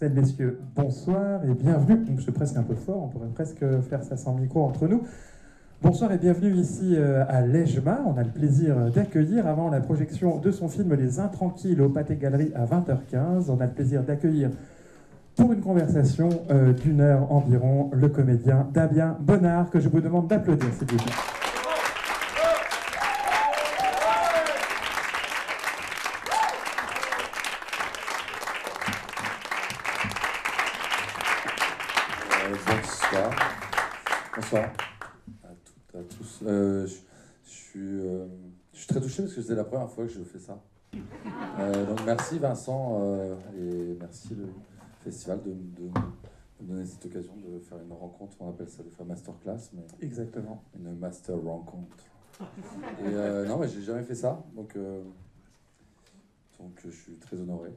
Mesdames, Messieurs, bonsoir et bienvenue. Donc, je suis presque un peu fort, on pourrait presque faire ça sans micro entre nous. Bonsoir et bienvenue ici à l'EJMA. On a le plaisir d'accueillir, avant la projection de son film Les Intranquilles au Pathé Galerie à 20h15, on a le plaisir d'accueillir pour une conversation d'une heure environ le comédien Damien Bonnard, que je vous demande d'applaudir, s'il vous plaît. Bonsoir à toutes et à tous. Je suis très touché parce que c'est la première fois que je fais ça. Donc merci Vincent et merci le festival de me donner cette occasion de faire une rencontre. On appelle ça des fois masterclass, mais exactement une master rencontre. Et non, mais j'ai jamais fait ça, donc je suis très honoré.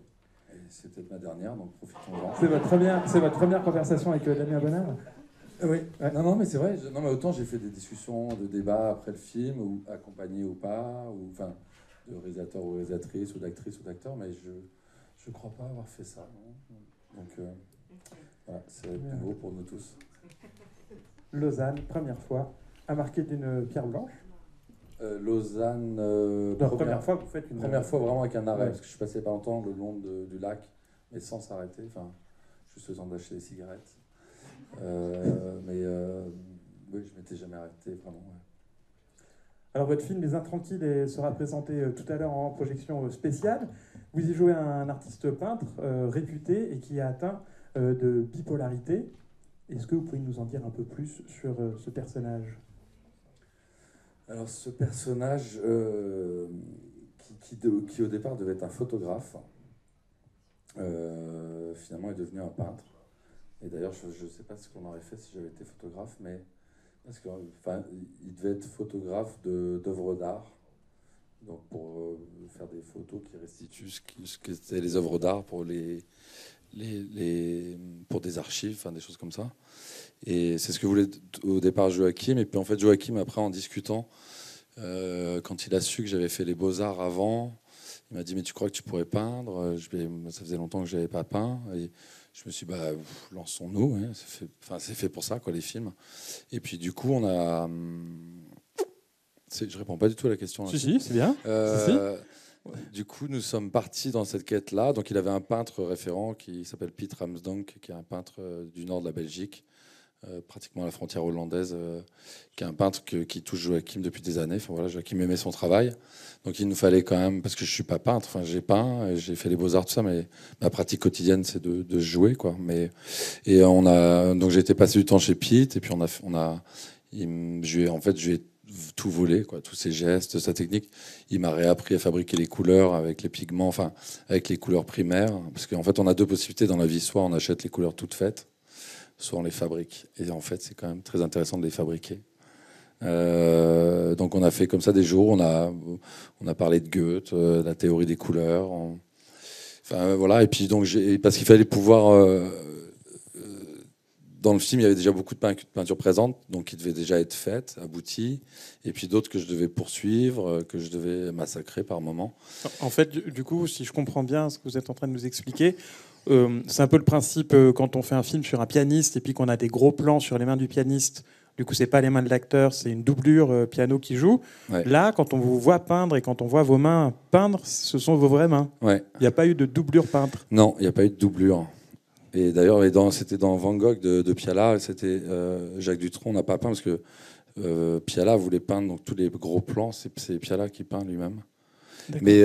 Et c'est peut-être ma dernière, donc profitons-en. C'est votre première conversation avec Damien Bonnard? Oui. Ouais. Non, mais c'est vrai. Non, mais autant j'ai fait des discussions, de débats après le film, ou accompagné ou pas, ou enfin de réalisateur ou réalisatrice, ou d'actrice ou d'acteur, mais je crois pas avoir fait ça. Non. Donc voilà, c'est nouveau pour nous tous. Lausanne, première fois, à marquer d'une pierre blanche. Lausanne. Première fois, vous faites une première fois vraiment avec un arrêt, ouais. Parce que je suis passé pas longtemps le long du lac, mais sans s'arrêter. Enfin, juste le temps d'acheter des cigarettes. Oui, je m'étais jamais arrêté, vraiment. Ouais. Alors, votre film Les Intranquilles sera présenté tout à l'heure en projection spéciale. Vous y jouez un artiste peintre réputé et qui a atteint de bipolarité. Est-ce que vous pouvez nous en dire un peu plus sur ce personnage? Alors, ce personnage qui au départ devait être un photographe, finalement est devenu un peintre. Et d'ailleurs, je ne sais pas ce qu'on aurait fait si j'avais été photographe, mais parce que, il devait être photographe d'œuvres d'art, donc pour faire des photos qui restituent ce qu'étaient les œuvres d'art pour pour des archives, enfin des choses comme ça. Et c'est ce que voulait au départ Joachim. Et puis en fait, Joachim, après, en discutant, quand il a su que j'avais fait les beaux-arts avant, il m'a dit « Mais tu crois que tu pourrais peindre ?» Ça faisait longtemps que je n'avais pas peint. Et je me suis dit, lançons-nous, hein. C'est fait pour ça, quoi, les films. Et puis du coup, on a... Je réponds pas du tout à la question. Si, c'est bien. Du coup, nous sommes partis dans cette quête-là. Donc il avait un peintre référent qui s'appelle Piet Ramsdonck, qui est un peintre du nord de la Belgique, pratiquement à la frontière hollandaise, qui est un peintre qui touche Joachim depuis des années. Enfin, voilà, Joachim aimait son travail. Donc il nous fallait quand même, parce que je suis pas peintre, enfin j'ai peint, j'ai fait les beaux-arts, tout ça, mais ma pratique quotidienne c'est de jouer, quoi. Donc j'ai été passer du temps chez Pete, et puis je lui ai tout volé, quoi, tous ses gestes, sa technique. Il m'a réappris à fabriquer les couleurs avec les pigments, enfin avec les couleurs primaires, parce qu'en fait on a deux possibilités dans la vie, soit on achète les couleurs toutes faites, soit on les fabrique. Et en fait c'est quand même très intéressant de les fabriquer. Donc on a fait comme ça des jours, on a parlé de Goethe, la théorie des couleurs, voilà. Et puis donc parce qu'il fallait pouvoir dans le film il y avait déjà beaucoup de peintures présentes, donc qui devaient déjà être faites, abouties, et puis d'autres que je devais poursuivre, que je devais massacrer par moments. En fait, du coup, si je comprends bien ce que vous êtes en train de nous expliquer, c'est un peu le principe quand on fait un film sur un pianiste et puis qu'on a des gros plans sur les mains du pianiste. Du coup, c'est pas les mains de l'acteur, c'est une doublure piano qui joue. Ouais. Là, quand on vous voit peindre et quand on voit vos mains peindre, ce sont vos vraies mains. Ouais. Il n'y a pas eu de doublure peintre. Non, il n'y a pas eu de doublure. Et d'ailleurs, c'était dans Van Gogh de Piala, c'était Jacques Dutronc n'a pas peint parce que Piala voulait peindre donc tous les gros plans, c'est Piala qui peint lui-même. Mais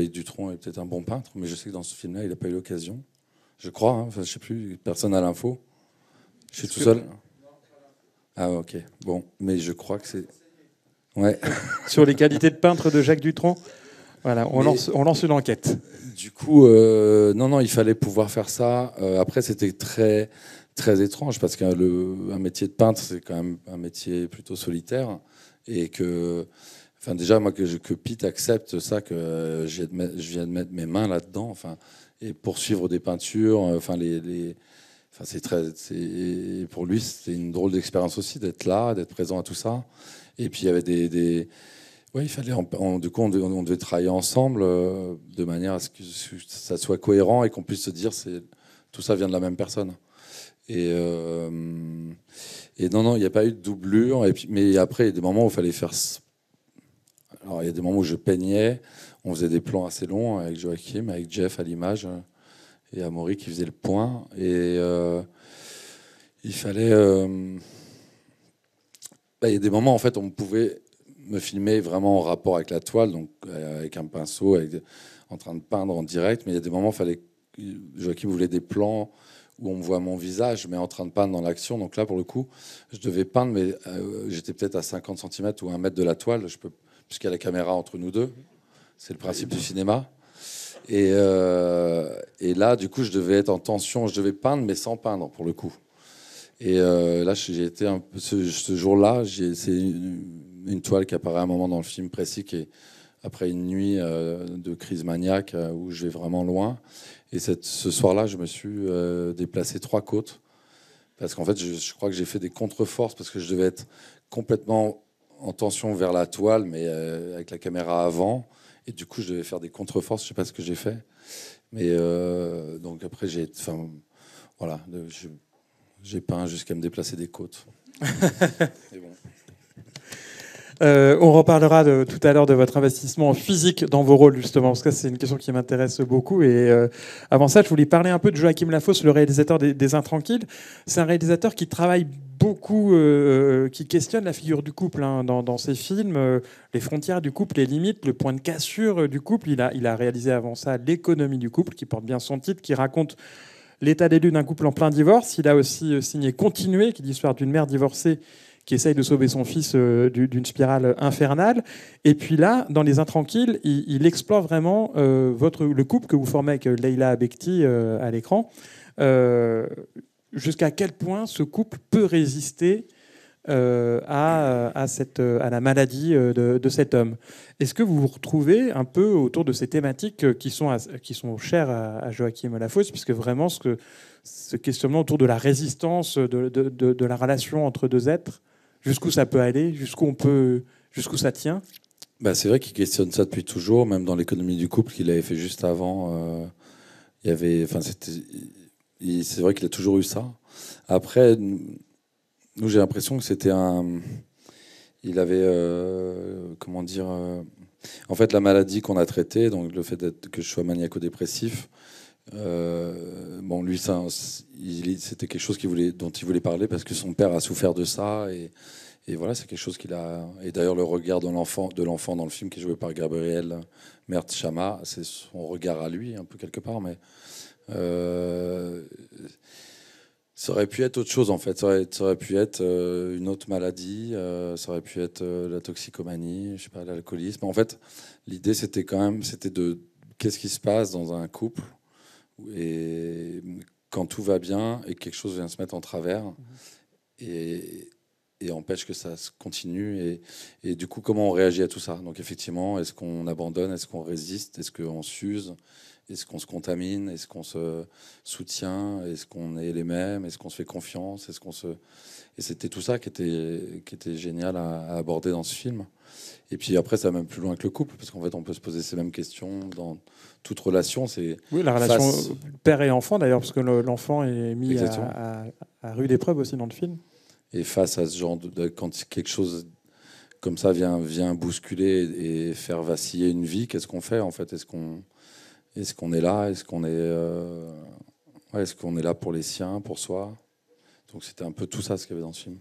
Dutronc est peut-être un bon peintre, mais je sais que dans ce film-là, il n'a pas eu l'occasion. Je crois, hein, enfin, je sais plus, personne n'a l'info. Je suis tout seul. Ah ok, bon, mais je crois que c'est... Ouais. Sur les qualités de peintre de Jacques Dutronc, voilà, on lance une enquête. Du coup, non, il fallait pouvoir faire ça. Après, c'était très, très étrange parce qu'un métier de peintre, c'est quand même un métier plutôt solitaire. Et que, enfin, déjà, moi, que Pete accepte ça, que je viens de mettre mes mains là-dedans, enfin, et poursuivre des peintures, enfin, pour lui, c'était une drôle d'expérience aussi d'être là, d'être présent à tout ça. Et puis, il y avait ouais, il fallait. Du coup, on devait travailler ensemble de manière à ce que ça soit cohérent et qu'on puisse se dire tout ça vient de la même personne. Et non, il n'y a pas eu de doublure. Mais après, il y a des moments où il fallait faire. Alors, il y a des moments où je peignais. On faisait des plans assez longs avec Joachim, avec Jeff à l'image, et Amaury qui faisait le point. Et il fallait. Il y a des moments, en fait, on pouvait me filmer vraiment en rapport avec la toile, donc avec un pinceau, en train de peindre en direct. Mais il y a des moments, Joachim voulait des plans où on me voit mon visage, mais en train de peindre dans l'action. Donc là, pour le coup, je devais peindre, mais j'étais peut-être à 50 cm ou 1 mètre de la toile, puisqu'il y a la caméra entre nous deux. C'est le principe du cinéma. Et là, du coup, je devais être en tension. Je devais peindre, mais sans peindre, pour le coup. Et là, j'ai été un peu, ce jour-là, c'est une toile qui apparaît à un moment dans le film précis, qui est après une nuit de crise maniaque où je vais vraiment loin. Et ce soir-là, je me suis déplacé 3 côtes. Parce qu'en fait, je crois que j'ai fait des contre-forces parce que je devais être complètement en tension vers la toile, mais avec la caméra avant. Et du coup, je devais faire des contre-forces. Je ne sais pas ce que j'ai fait. Mais donc après, voilà, j'ai peint jusqu'à me déplacer des côtes. Et bon. On reparlera tout à l'heure de votre investissement physique dans vos rôles, justement, parce que c'est une question qui m'intéresse beaucoup. Et avant ça, je voulais parler un peu de Joachim Lafosse, le réalisateur des Intranquilles. C'est un réalisateur qui travaille beaucoup, qui questionne la figure du couple dans ses films, les frontières du couple, les limites, le point de cassure du couple. Il a réalisé avant ça L'économie du couple, qui porte bien son titre, qui raconte l'état des lieux d'un couple en plein divorce. Il a aussi signé Continuer, qui est l'histoire d'une mère divorcée qui essaye de sauver son fils d'une spirale infernale. Et puis là, dans Les Intranquilles, il explore vraiment le couple que vous formez avec Leila Abekti à l'écran. Jusqu'à quel point ce couple peut résister à la maladie de cet homme. Est-ce que vous vous retrouvez un peu autour de ces thématiques qui sont chères à Joachim Lafosse, puisque vraiment ce questionnement autour de la résistance de la relation entre deux êtres, jusqu'où ça peut aller, jusqu'où ça tient? C'est vrai qu'il questionne ça depuis toujours, même dans l'économie du couple qu'il avait fait juste avant. C'est vrai qu'il a toujours eu ça. Après, nous, j'ai l'impression que c'était il avait, comment dire, en fait, la maladie qu'on a traitée, donc le fait que je sois maniaco-dépressif, lui, c'était quelque chose dont il voulait parler parce que son père a souffert de ça et voilà, c'est quelque chose qu'il a. Et d'ailleurs, le regard de l'enfant dans le film qui est joué par Gabriel Mert Chama, c'est son regard à lui, un peu quelque part, mais ça aurait pu être autre chose en fait. Ça aurait pu être une autre maladie, ça aurait pu être la toxicomanie, je sais pas, l'alcoolisme. En fait, l'idée c'était de qu'est-ce qui se passe dans un couple et quand tout va bien et quelque chose vient se mettre en travers et empêche que ça se continue et du coup comment on réagit à tout ça. Donc effectivement, est-ce qu'on abandonne, est-ce qu'on résiste, est-ce qu'on s'use, est-ce qu'on se contamine, est-ce qu'on se soutient, est-ce qu'on est les mêmes, est-ce qu'on se fait confiance, et c'était tout ça qui était génial à aborder dans ce film. Et puis après, ça va même plus loin que le couple, parce qu'en fait, on peut se poser ces mêmes questions dans toute relation. Oui, la relation père et enfant, d'ailleurs, parce que l'enfant est mis à rude épreuve aussi dans le film. Et face à ce genre quand quelque chose comme ça vient bousculer et faire vaciller une vie, qu'est-ce qu'on fait en fait? Est-ce qu'on est là? Est-ce qu'on est là pour les siens, pour soi? Donc c'était un peu tout ça ce qu'il y avait dans ce film.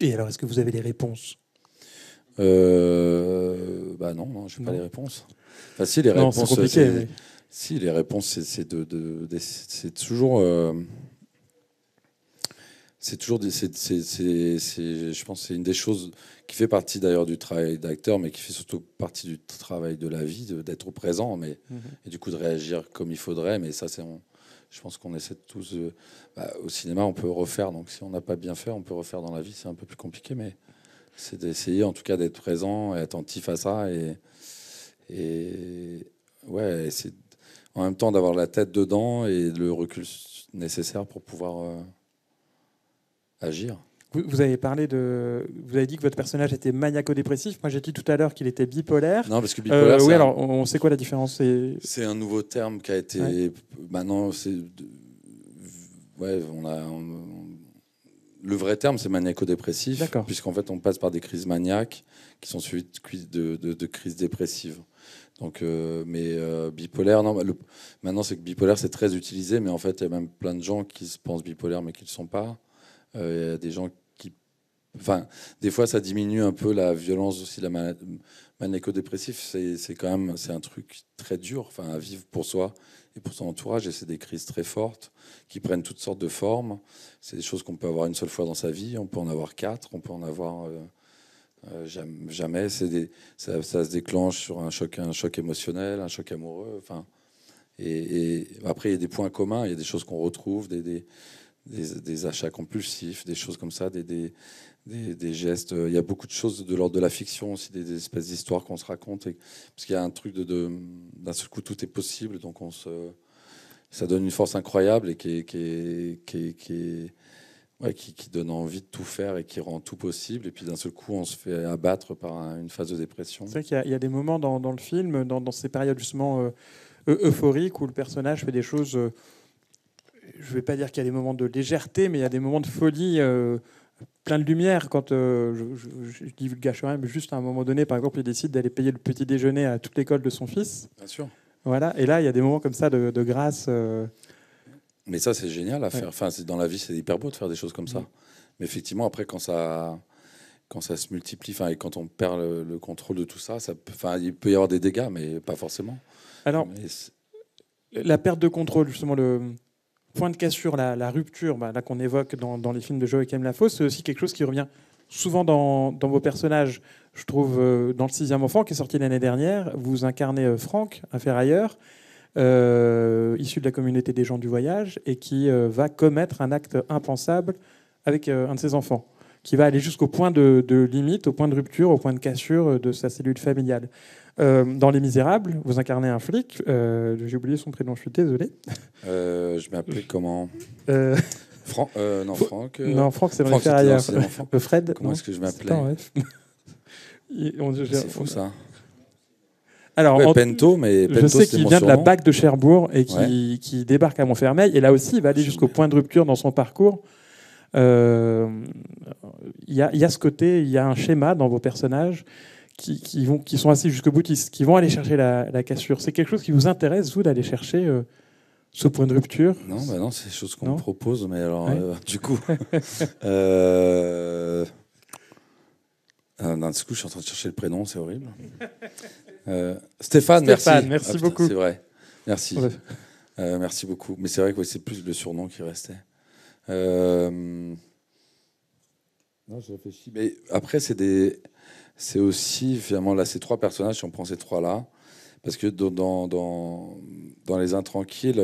Et alors, est-ce que vous avez les réponses? Non, je n'ai pas les réponses. Enfin, si, les réponses. C'est compliqué. Mais... Si, les réponses, c'est toujours. Je pense que c'est une des choses qui fait partie d'ailleurs du travail d'acteur, mais qui fait surtout partie du travail de la vie, d'être au présent, et du coup de réagir comme il faudrait. Mais ça, je pense qu'on essaie tous. Au cinéma, on peut refaire. Donc si on n'a pas bien fait, on peut refaire dans la vie. C'est un peu plus compliqué, mais c'est d'essayer en tout cas d'être présent et attentif à ça. Et c'est en même temps d'avoir la tête dedans et le recul nécessaire pour pouvoir agir. Vous avez dit que votre personnage était maniaco-dépressif. Moi, j'ai dit tout à l'heure qu'il était bipolaire. Non, parce que bipolaire. Oui, alors on sait quoi la différence? C'est un nouveau terme qui a été maintenant. Ouais, le vrai terme, c'est maniaco-dépressif, puisqu'en fait, on passe par des crises maniaques qui sont suivies de crises dépressives. Donc, bipolaire, non. Maintenant, c'est que bipolaire, c'est très utilisé, mais en fait, il y a même plein de gens qui se pensent bipolaires, mais qui ne le sont pas. Il y a des gens qui... Enfin, des fois, ça diminue un peu la violence aussi. La maniaco-dépressif, c'est quand même un truc très dur, enfin, à vivre pour soi et pour son entourage. Et c'est des crises très fortes qui prennent toutes sortes de formes. C'est des choses qu'on peut avoir une seule fois dans sa vie. On peut en avoir 4, on peut en avoir jamais. Ça se déclenche sur un choc émotionnel, un choc amoureux. Enfin, et après, il y a des points communs. Il y a des choses qu'on retrouve, des achats compulsifs, des choses comme ça, des gestes. Il y a beaucoup de choses de l'ordre de la fiction aussi, des espèces d'histoires qu'on se raconte. Parce qu'il y a un truc d'un seul coup, tout est possible. Donc ça donne une force incroyable et qui donne envie de tout faire et qui rend tout possible. Et puis d'un seul coup, on se fait abattre par une phase de dépression. C'est vrai qu'il y a des moments dans le film, dans ces périodes justement euphoriques, où le personnage fait des choses... je ne vais pas dire qu'il y a des moments de légèreté, mais il y a des moments de folie plein de lumière. Quand je divulgage rien, mais juste à un moment donné, par exemple, il décide d'aller payer le petit déjeuner à toute l'école de son fils. Bien sûr. Voilà. Et là, il y a des moments comme ça de grâce. Mais ça, c'est génial à faire. Enfin, dans la vie, c'est hyper beau de faire des choses comme ça. Mais effectivement, après, quand ça se multiplie, et quand on perd le contrôle de tout ça, il peut y avoir des dégâts, mais pas forcément. Alors, la perte de contrôle, justement, le point de cassure, la rupture, là qu'on évoque dans les films de Joachim Lafosse, c'est aussi quelque chose qui revient souvent dans vos personnages. Je trouve dans Le Sixième Enfant, qui est sorti l'année dernière, vous incarnez Franck, un ferrailleur, issu de la communauté des gens du voyage, et qui va commettre un acte impensable avec un de ses enfants, qui va aller jusqu'au point de limite, au point de rupture, au point de cassure de sa cellule familiale. Dans Les Misérables, vous incarnez un flic. J'ai oublié son prénom, je suis désolé. Je m'appelais comment Franck. Non, Franck, c'est dans Les Ferrailleurs. Fred. Comment est-ce que je m'appelais C'est fou ça. Alors, Pento, mais Pento, je sais qu'il vient de la BAC de Cherbourg et qui débarque à Montfermeil. Et là aussi, il va aller jusqu'au point de rupture dans son parcours. Il y a ce côté, il y a un schéma dans vos personnages qui sont assez jusqu'au boutistes, qui vont aller chercher la cassure. C'est quelque chose qui vous intéresse, vous, d'aller chercher ce point de rupture? Non, c'est des choses qu'on me propose, mais alors, du coup... d'un coup, je suis en train de chercher le prénom, c'est horrible. Stéphane, merci beaucoup. C'est vrai, merci. Merci beaucoup. Mais c'est vrai que c'est plus le surnom qui restait. Non, je réfléchis. Mais après, c'est aussi, finalement, là, ces 3 personnages, si on prend ces 3-là, parce que dans Les Intranquilles,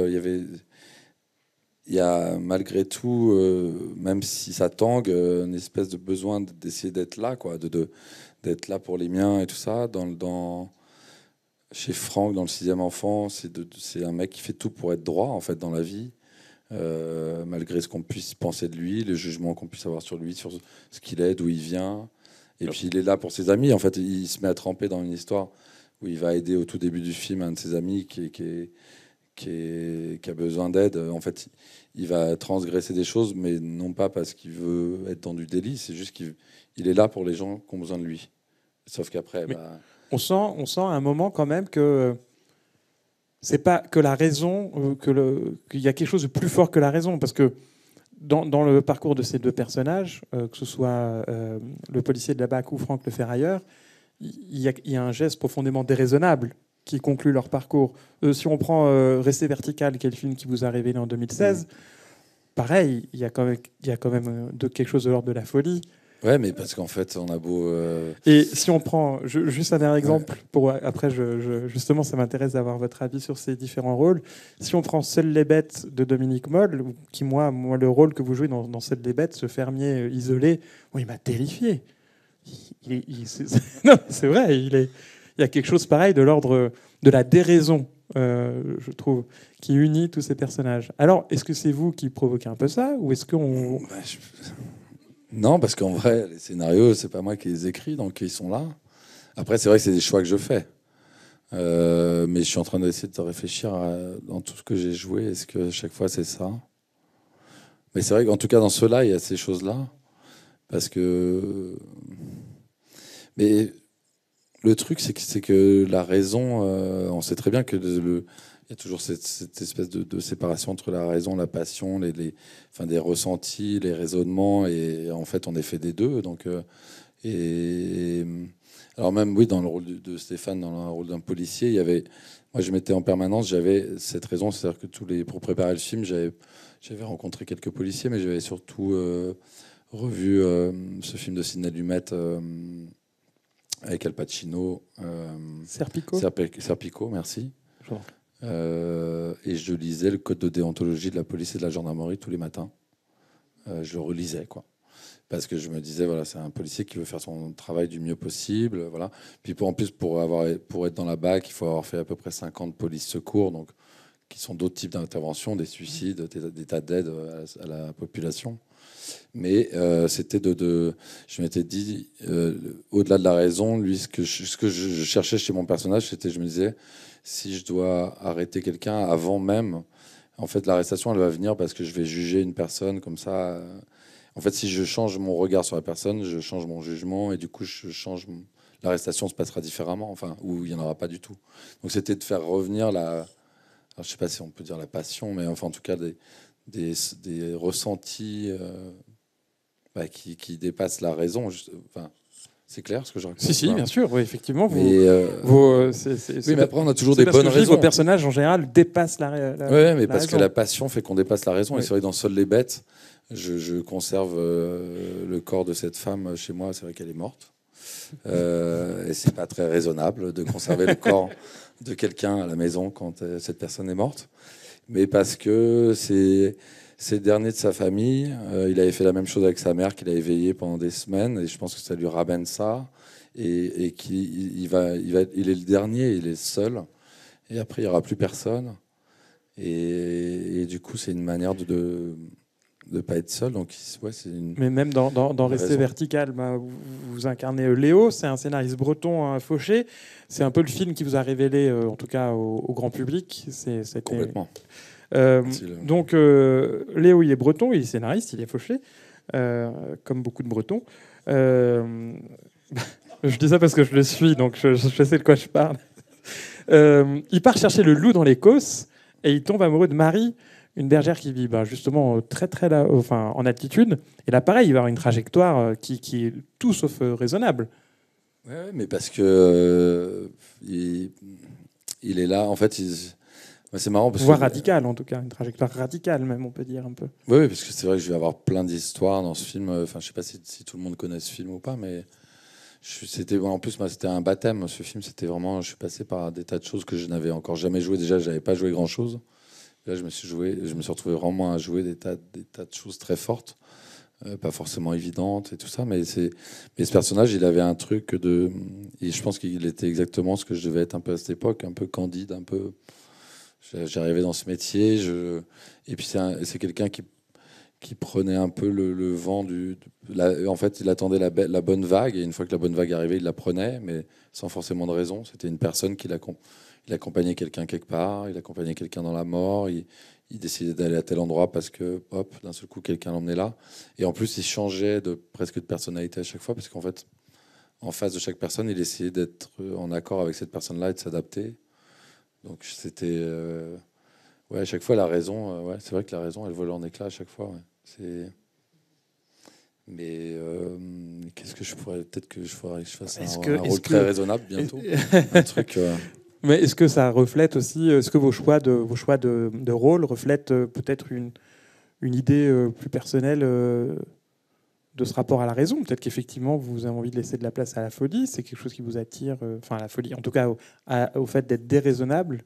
il y a malgré tout, même si ça tangue, une espèce de besoin d'essayer d'être là, quoi, d'être là pour les miens et tout ça. Chez Franck, dans Le Sixième Enfant, c'est un mec qui fait tout pour être droit, en fait, dans la vie. Malgré ce qu'on puisse penser de lui, le jugement qu'on puisse avoir sur lui, sur ce qu'il est, d'où il vient. Et puis il est là pour ses amis. En fait, il se met à tremper dans une histoire où il va aider au tout début du film un de ses amis qui a besoin d'aide. En fait, il va transgresser des choses, mais non pas parce qu'il veut être dans du délit, c'est juste qu'il est là pour les gens qui ont besoin de lui. Sauf qu'après... On sent à un moment quand même que c'est pas que la raison, qu'il y a quelque chose de plus fort que la raison, parce que dans le parcours de ces 2 personnages, que ce soit le policier de la BAC ou Franck le ferrailleur, il y a un geste profondément déraisonnable qui conclut leur parcours. Si on prend Rester vertical, qui est le film qui vous a révélé en 2016, pareil, il y a quand même quelque chose de l'ordre de la folie. Ouais, mais parce qu'en fait, on a beau... Et si on prend juste un dernier exemple, après, justement, ça m'intéresse d'avoir votre avis sur ces différents rôles. Si on prend Seules les bêtes de Dominique Moll, qui, moi, le rôle que vous jouez dans Seules les bêtes, ce fermier isolé, il m'a terrifié. Non, c'est vrai, il y a quelque chose pareil de l'ordre de la déraison, je trouve, qui unit tous ces personnages. Alors, est-ce que c'est vous qui provoquez un peu ça, ou est-ce qu'on... Non, parce qu'en vrai, les scénarios, c'est pas moi qui les écris, donc ils sont là. Après, c'est vrai que c'est des choix que je fais. Mais je suis en train d'essayer de réfléchir dans tout ce que j'ai joué. Est-ce que chaque fois, c'est ça? Mais c'est vrai qu'en tout cas, dans ceux-là, il y a ces choses-là. Parce que. Mais le truc, c'est que la raison, on sait très bien que il y a toujours cette espèce de séparation entre la raison, la passion, enfin, des ressentis, les raisonnements, et en fait, on est fait des deux. Donc, et, alors même, oui, dans le rôle de Stéphane, dans le rôle d'un policier, il y avait, moi, je m'étais en permanence, j'avais cette raison, c'est-à-dire que pour préparer le film, j'avais rencontré quelques policiers, mais j'avais surtout revu ce film de Sidney Lumet avec Al Pacino. Serpico. Serpico, merci. Et je lisais le code de déontologie de la police et de la gendarmerie tous les matins. Je le relisais, quoi. Parce que je me disais, voilà, c'est un policier qui veut faire son travail du mieux possible. Voilà. Puis en plus, pour être dans la BAC, il faut avoir fait à peu près 50 polices secours, donc, qui sont d'autres types d'interventions, des suicides, des tas d'aides à la population. Mais c'était je m'étais dit, au-delà de la raison, lui, ce que je cherchais chez mon personnage, c'était, je me disais, si je dois arrêter quelqu'un avant même, en fait, l'arrestation, elle va venir parce que je vais juger une personne comme ça. En fait, si je change mon regard sur la personne, je change mon jugement et du coup, l'arrestation se passera différemment, enfin, ou il n'y en aura pas du tout. Donc, c'était de faire revenir alors, je ne sais pas si on peut dire la passion, mais enfin, en tout cas, des ressentis qui dépassent la raison. Enfin, c'est clair ce que je raconte? Si, bien sûr, oui, effectivement. Oui, mais après, on a toujours des bonnes raisons. Vos personnages, en général, dépassent la Oui, mais parce raison. que la passion fait qu'on dépasse la raison. Oui. Et c'est vrai que dans Seules les bêtes, je conserve le corps de cette femme chez moi. C'est vrai qu'elle est morte. Et c'est pas très raisonnable de conserver le corps de quelqu'un à la maison quand cette personne est morte. Mais parce que c'est le dernier de sa famille. Il avait fait la même chose avec sa mère qu'il a éveillée pendant des semaines. Et je pense que ça lui ramène ça. Et qu'il il est le dernier, il est le seul. Et après, il n'y aura plus personne. Et du coup, c'est une manière de ne pas être seul. Donc, ouais, c'est Mais même dans Rester vertical, vous incarnez Léo, c'est un scénariste breton fauché. C'est un peu le film qui vous a révélé, en tout cas au grand public. Complètement. Donc, Léo, il est breton, il est scénariste, il est fauché, comme beaucoup de Bretons. Je dis ça parce que je le suis, donc je sais de quoi je parle. Il part chercher le loup dans l'Écosse et il tombe amoureux de Marie, une bergère qui vit justement très là, enfin, en altitude. Et là, pareil, il va avoir une trajectoire qui est tout sauf raisonnable. Ouais, mais parce que il est là. En fait, c'est marrant. Voire radical, en tout cas. Une trajectoire radicale, même, on peut dire un peu. Oui, parce que c'est vrai que je vais avoir plein d'histoires dans ce film. Enfin, je sais pas si tout le monde connaît ce film ou pas, mais en plus, moi, c'était un baptême. Ce film, c'était vraiment. Je suis passé par des tas de choses que je n'avais encore jamais joué. Déjà, j'avais pas joué grand-chose. Là, je me suis retrouvé vraiment à jouer des tas de choses très fortes, pas forcément évidentes et tout ça. Mais ce personnage, il avait un truc et je pense qu'il était exactement ce que je devais être un peu à cette époque, un peu candide, un peu. J'arrivais dans ce métier, et puis c'est quelqu'un qui prenait un peu le vent en fait, il attendait la bonne vague, et une fois que la bonne vague arrivait, il la prenait, mais sans forcément de raison. C'était une personne il accompagnait quelqu'un quelque part, il accompagnait quelqu'un dans la mort, il décidait d'aller à tel endroit parce que, hop, d'un seul coup, quelqu'un l'emmenait là. Et en plus, il changeait presque de personnalité à chaque fois, parce qu'en fait, en face de chaque personne, il essayait d'être en accord avec cette personne-là et de s'adapter. Donc c'était... ouais, à chaque fois, la raison, c'est vrai que la raison, elle vole en éclats à chaque fois. Ouais. Mais qu'est-ce que je pourrais... Peut-être que je faudrait que je fasse un rôle très raisonnable bientôt. Un truc... Mais est-ce que ça reflète aussi... Est-ce que vos choix de rôle reflètent peut-être une idée plus personnelle de ce rapport à la raison? Peut-être qu'effectivement, vous avez envie de laisser de la place à la folie. C'est quelque chose qui vous attire, enfin, à la folie, en tout cas au fait d'être déraisonnable.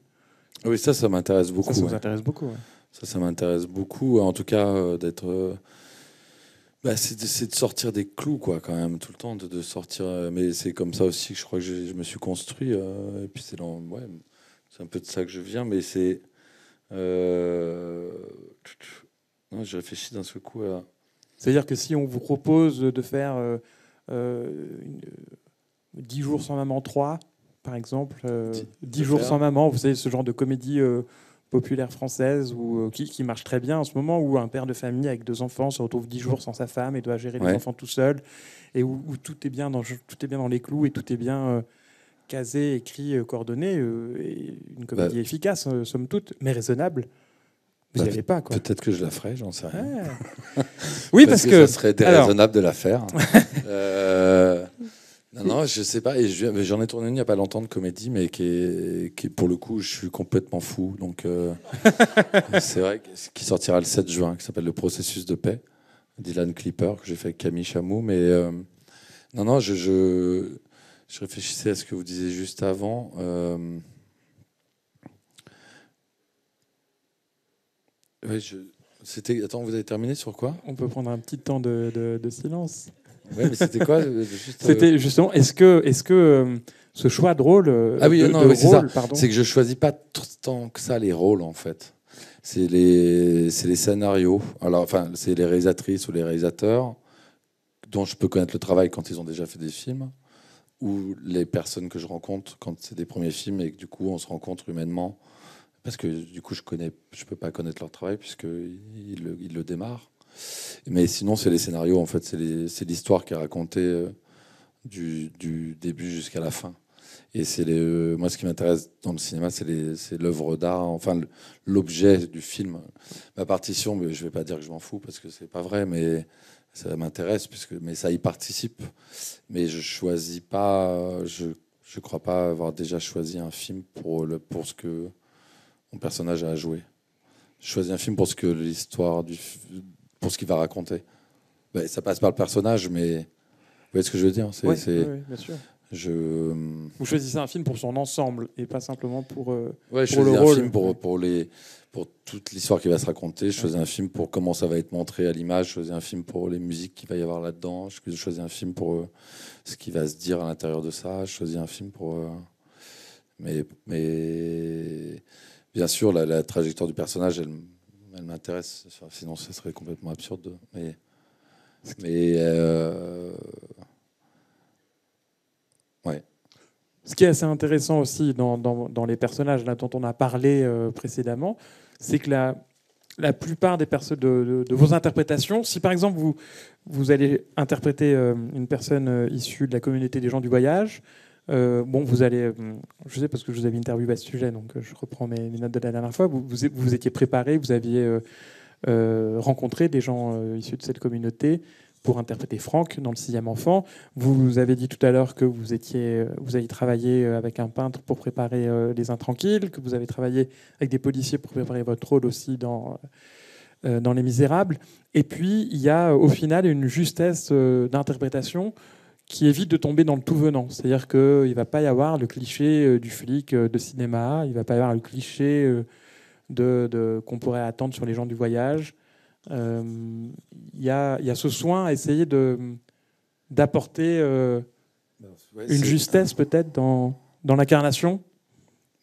Oui, ça m'intéresse beaucoup. Ça vous intéresse beaucoup, ouais. Ça m'intéresse beaucoup. En tout cas, d'être... c'est de sortir des clous, quoi, quand même, tout le temps, de sortir. Mais c'est comme ça aussi que je crois que je me suis construit. Et puis c'est un peu de ça que je viens, mais c'est... Non, je réfléchis d'un seul coup à... C'est-à-dire que si on vous propose de faire 10 jours sans maman 3, par exemple, 10 jours sans maman, vous savez, ce genre de comédie populaire française qui marche très bien en ce moment, où un père de famille avec 2 enfants se retrouve 10 jours sans sa femme et doit gérer les enfants tout seul, et où tout est bien dans les clous et tout est bien casé, écrit, coordonné, et une comédie efficace, somme toute, mais raisonnable. Vous n'y allez pas, quoi. Peut-être que je la ferai, j'en sais rien. Oui, parce que ça serait déraisonnable de la faire. Non, je sais pas. Et j'en ai tourné une il n'y a pas longtemps de comédie, mais qui est pour le coup, je suis complètement fou. Donc, c'est vrai, qui sortira le 7 juin, qui s'appelle Le processus de paix, Dylan Clipper, que j'ai fait avec Camille Chamou. Mais non, je réfléchissais à ce que vous disiez juste avant. Oui, Attends, vous avez terminé sur quoi? On peut prendre un petit temps de silence. Oui, mais c'était quoi C'était justement, est-ce que ce choix de rôle... c'est que je choisis pas tant que ça les rôles, en fait. C'est les scénarios. Alors, enfin, c'est les réalisatrices ou les réalisateurs dont je peux connaître le travail quand ils ont déjà fait des films, ou les personnes que je rencontre quand c'est des premiers films et que du coup on se rencontre humainement. Parce que du coup, je peux pas connaître leur travail puisqu'ils le démarrent. Mais sinon, c'est les scénarios, en fait. C'est l'histoire qui est racontée du début jusqu'à la fin. Et moi, ce qui m'intéresse dans le cinéma, c'est l'œuvre d'art, enfin, l'objet du film. Ma partition, mais je vais pas dire que je m'en fous parce que c'est pas vrai, mais ça m'intéresse, mais ça y participe. Mais je choisis pas, je crois pas avoir déjà choisi un film pour ce que mon personnage a à jouer. Je choisis un film pour ce que pour ce qu'il va raconter. Ben, ça passe par le personnage, mais vous voyez ce que je veux dire? Oui, bien sûr. Vous choisissez un film pour son ensemble et pas simplement pour je choisis un film pour toute l'histoire qui va se raconter. Je choisis un film pour comment ça va être montré à l'image. Je choisis un film pour les musiques qu'il va y avoir là-dedans. Je choisis un film pour ce qui va se dire à l'intérieur de ça. Je choisis un film pour... Mais bien sûr, la trajectoire du personnage, elle m'intéresse. Sinon, ce serait complètement absurde. Ouais. Ce qui est assez intéressant aussi dans les personnages là, dont on a parlé précédemment, c'est que la plupart des personnes de vos interprétations, si par exemple vous allez interpréter une personne issue de la communauté des gens du voyage, vous allez, je sais parce que je vous avais interviewé à ce sujet, donc je reprends mes notes de la dernière fois, vous étiez préparé, vous aviez rencontré des gens issus de cette communauté pour interpréter Franck dans Le 6e enfant. Vous avez dit tout à l'heure que vous avez travaillé avec un peintre pour préparer Les Intranquilles, que vous avez travaillé avec des policiers pour préparer votre rôle aussi dans Les Misérables. Et puis, il y a au final une justesse d'interprétation qui évite de tomber dans le tout venant. C'est-à-dire qu'il ne va pas y avoir le cliché du flic de cinéma, il ne va pas y avoir le cliché qu'on pourrait attendre sur les gens du voyage. Il y a ce soin à essayer d'apporter une justesse peut-être dans l'incarnation.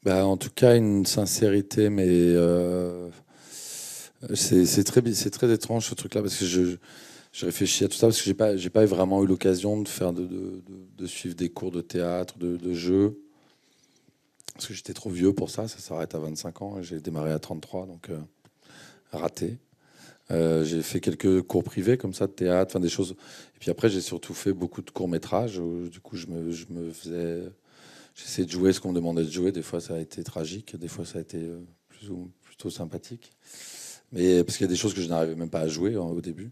En tout cas, une sincérité, mais c'est très étrange ce truc-là parce que je réfléchis à tout ça parce que j'ai pas vraiment eu l'occasion de faire de suivre des cours de théâtre, de jeu, parce que j'étais trop vieux pour ça. Ça s'arrête à 25 ans. J'ai démarré à 33, donc raté. J'ai fait quelques cours privés comme ça de théâtre, des choses. Et puis après, j'ai surtout fait beaucoup de courts-métrages. Du coup, j'essayais de jouer ce qu'on me demandait de jouer. Des fois, ça a été tragique. Des fois, ça a été plutôt sympathique. Mais parce qu'il y a des choses que je n'arrivais même pas à jouer au début.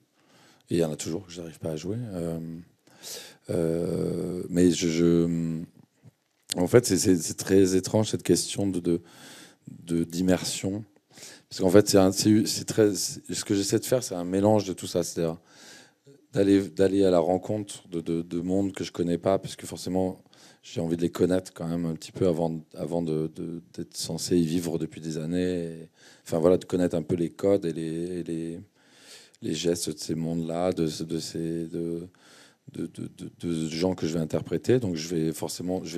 Et il y en a toujours que je n'arrive pas à jouer. Mais en fait, c'est très étrange cette question d'immersion. Parce qu'en fait, ce que j'essaie de faire, c'est un mélange de tout ça. C'est-à-dire d'aller à la rencontre de mondes que je connais pas, puisque forcément, j'ai envie de les connaître quand même un petit peu avant d'être censé y vivre depuis des années. De connaître un peu les codes et les gestes de ces mondes-là, de gens que je vais interpréter. Donc, je vais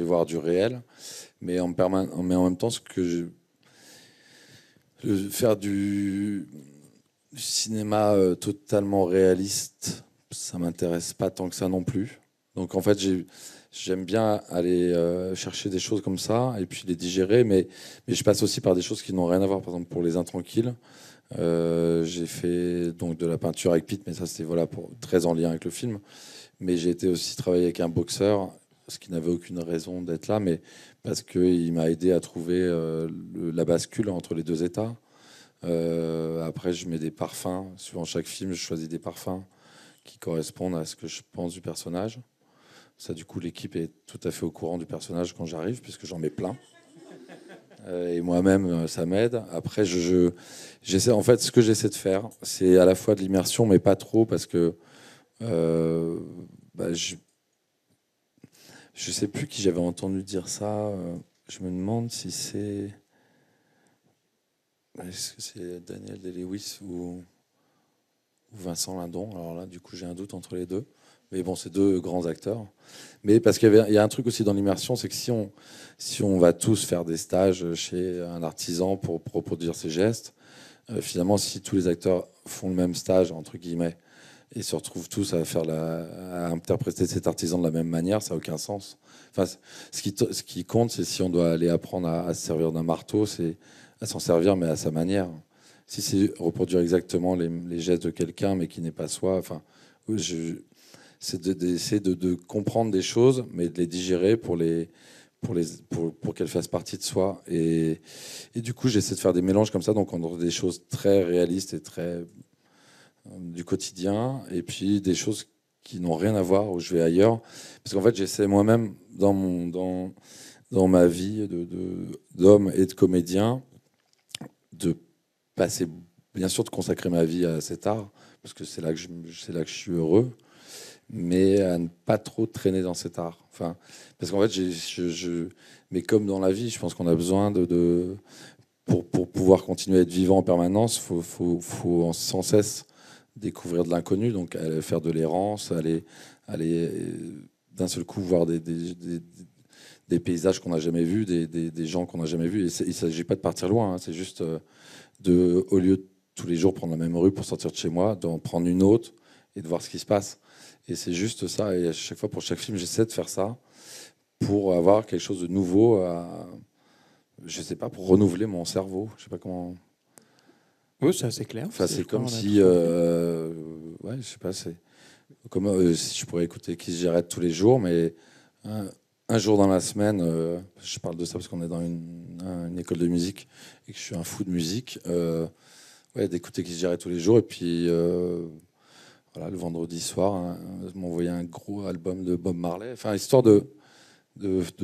voir du réel, mais en même temps, faire du cinéma totalement réaliste, ça m'intéresse pas tant que ça non plus. Donc en fait, j'aime bien aller chercher des choses comme ça et puis les digérer, mais je passe aussi par des choses qui n'ont rien à voir. Par exemple, pour Les Intranquilles, j'ai fait donc de la peinture avec Pete, mais ça c'était voilà, très en lien avec le film. Mais j'ai été aussi travailler avec un boxeur, ce qui n'avait aucune raison d'être là, mais parce qu'il m'a aidé à trouver la bascule entre les deux états. Après, je mets des parfums. Suivant chaque film, je choisis des parfums qui correspondent à ce que je pense du personnage. Ça, du coup, l'équipe est tout à fait au courant du personnage quand j'arrive, puisque j'en mets plein. Et moi-même, ça m'aide. Après, j'essaie. En fait, ce que j'essaie de faire, c'est à la fois de l'immersion, mais pas trop, parce que je sais plus qui j'avais entendu dire ça. Je me demande si c'est. Est-ce que c'est Daniel Day-Lewis ou Vincent Lindon? Alors là, du coup, j'ai un doute entre les deux. Mais bon, c'est deux grands acteurs. Mais parce qu'il y a un truc aussi dans l'immersion, c'est que si on va tous faire des stages chez un artisan pour reproduire ses gestes, finalement, si tous les acteurs font le même stage, entre guillemets, et se retrouvent tous à interpréter cet artisan de la même manière, ça n'a aucun sens. Enfin, ce qui compte, c'est si on doit aller apprendre à se servir d'un marteau, c'est à s'en servir, mais à sa manière. Si c'est reproduire exactement les gestes de quelqu'un, mais qui n'est pas soi, enfin, c'est d'essayer de comprendre des choses, mais de les digérer pour qu'elles fassent partie de soi. Et du coup, j'essaie de faire des mélanges comme ça, donc entre des choses très réalistes et très du quotidien, et puis des choses qui n'ont rien à voir, où je vais ailleurs. Parce qu'en fait, j'essaie moi-même, dans ma vie d'homme et de comédien, de passer, bien sûr, de consacrer ma vie à cet art, parce que c'est là que je suis heureux, mais à ne pas trop traîner dans cet art. Enfin, parce qu'en fait, mais comme dans la vie, je pense qu'on a besoin pour pouvoir continuer à être vivant en permanence, faut sans cesse découvrir de l'inconnu, donc aller faire de l'errance, aller d'un seul coup voir des paysages qu'on n'a jamais vus, des gens qu'on n'a jamais vus. Et il ne s'agit pas de partir loin, hein, c'est juste au lieu de tous les jours prendre la même rue pour sortir de chez moi, d'en prendre une autre et de voir ce qui se passe. Et c'est juste ça. Et à chaque fois, pour chaque film, j'essaie de faire ça pour avoir quelque chose de nouveau, je sais pas, pour renouveler mon cerveau. Je sais pas comment. Oui, c'est assez clair. Enfin, c'est comme si, ouais, je sais pas, c'est comme si je pourrais écouter Keith Jarrett tous les jours, mais un jour dans la semaine, je parle de ça parce qu'on est dans une école de musique et que je suis un fou de musique, ouais, d'écouter Keith Jarrett tous les jours, et puis voilà, le vendredi soir, m'envoyer un gros album de Bob Marley, enfin, histoire de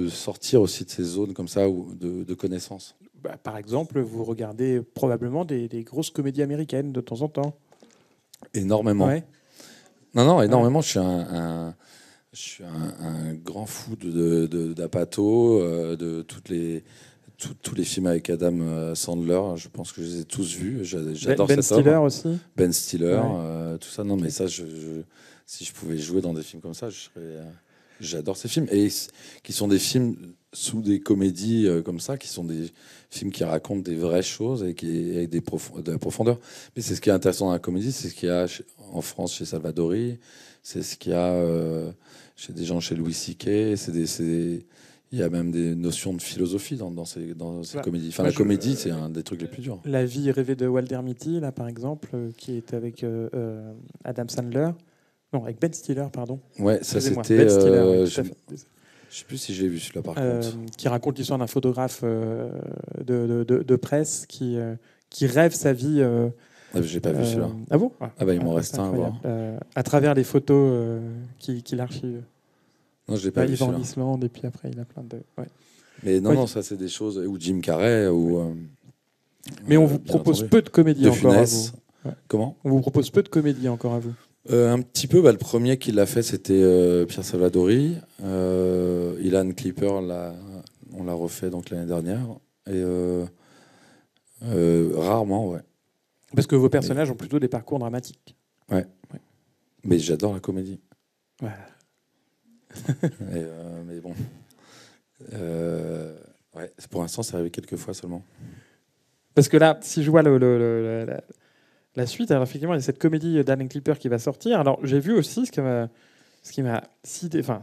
sortir aussi de ces zones comme ça ou de connaissances. Bah, par exemple, vous regardez probablement des grosses comédies américaines de temps en temps. Énormément. Ouais. Non, énormément. Ouais. Je suis un grand fou d'Apato, de tous les films avec Adam Sandler. Je pense que je les ai tous vus. J'adore Ben cette Stiller œuvre. aussi. Ben Stiller, Ouais. tout ça. Non, mais ça, si je pouvais jouer dans des films comme ça, j'adore ces films. Et qui sont des films sous des comédies comme ça, qui sont des films qui racontent des vraies choses et avec de la profondeur. Mais c'est ce qui est intéressant dans la comédie, c'est ce qu'il y a en France chez Salvadori, c'est ce qu'il y a chez des gens chez Louis C.K. Il y a même des notions de philosophie dans ces comédies. Enfin, la comédie, c'est un des trucs les plus durs. La vie rêvée de Walter Mitty, là, par exemple, qui est avec Adam Sandler. Non, avec Ben Stiller, pardon. Ouais, ça c'était. Ben Stiller, oui, tout à fait. Je sais plus si j'ai vu celui-là par contre. Qui raconte l'histoire d'un photographe de presse qui rêve sa vie. J'ai pas vu celui-là. Ah bon? Ah bah il m'en reste un à voir. À travers les photos qu'il archive. Non, je l'ai pas vu. Il va en celui-là. Islande et puis après il a plein de. Ouais. Mais non, ça c'est des choses. Ou Jim Carrey ou. Mais on vous propose peu de comédies encore à vous. Ouais. Comment? On vous propose peu de comédies encore à vous. Un petit peu. Le premier qui l'a fait, c'était Pierre Salvadori. Ilan Clipper, on l'a refait donc l'année dernière. Et rarement, ouais. Parce que vos personnages ont plutôt des parcours dramatiques. Ouais. Mais j'adore la comédie. Ouais. Mais bon. Ouais. Pour l'instant, c'est arrivé quelques fois seulement. Parce que là, si je vois la suite, alors effectivement, il y a cette comédie d'Alan Clipper qui va sortir. Alors, j'ai vu aussi ce que ce qui m'a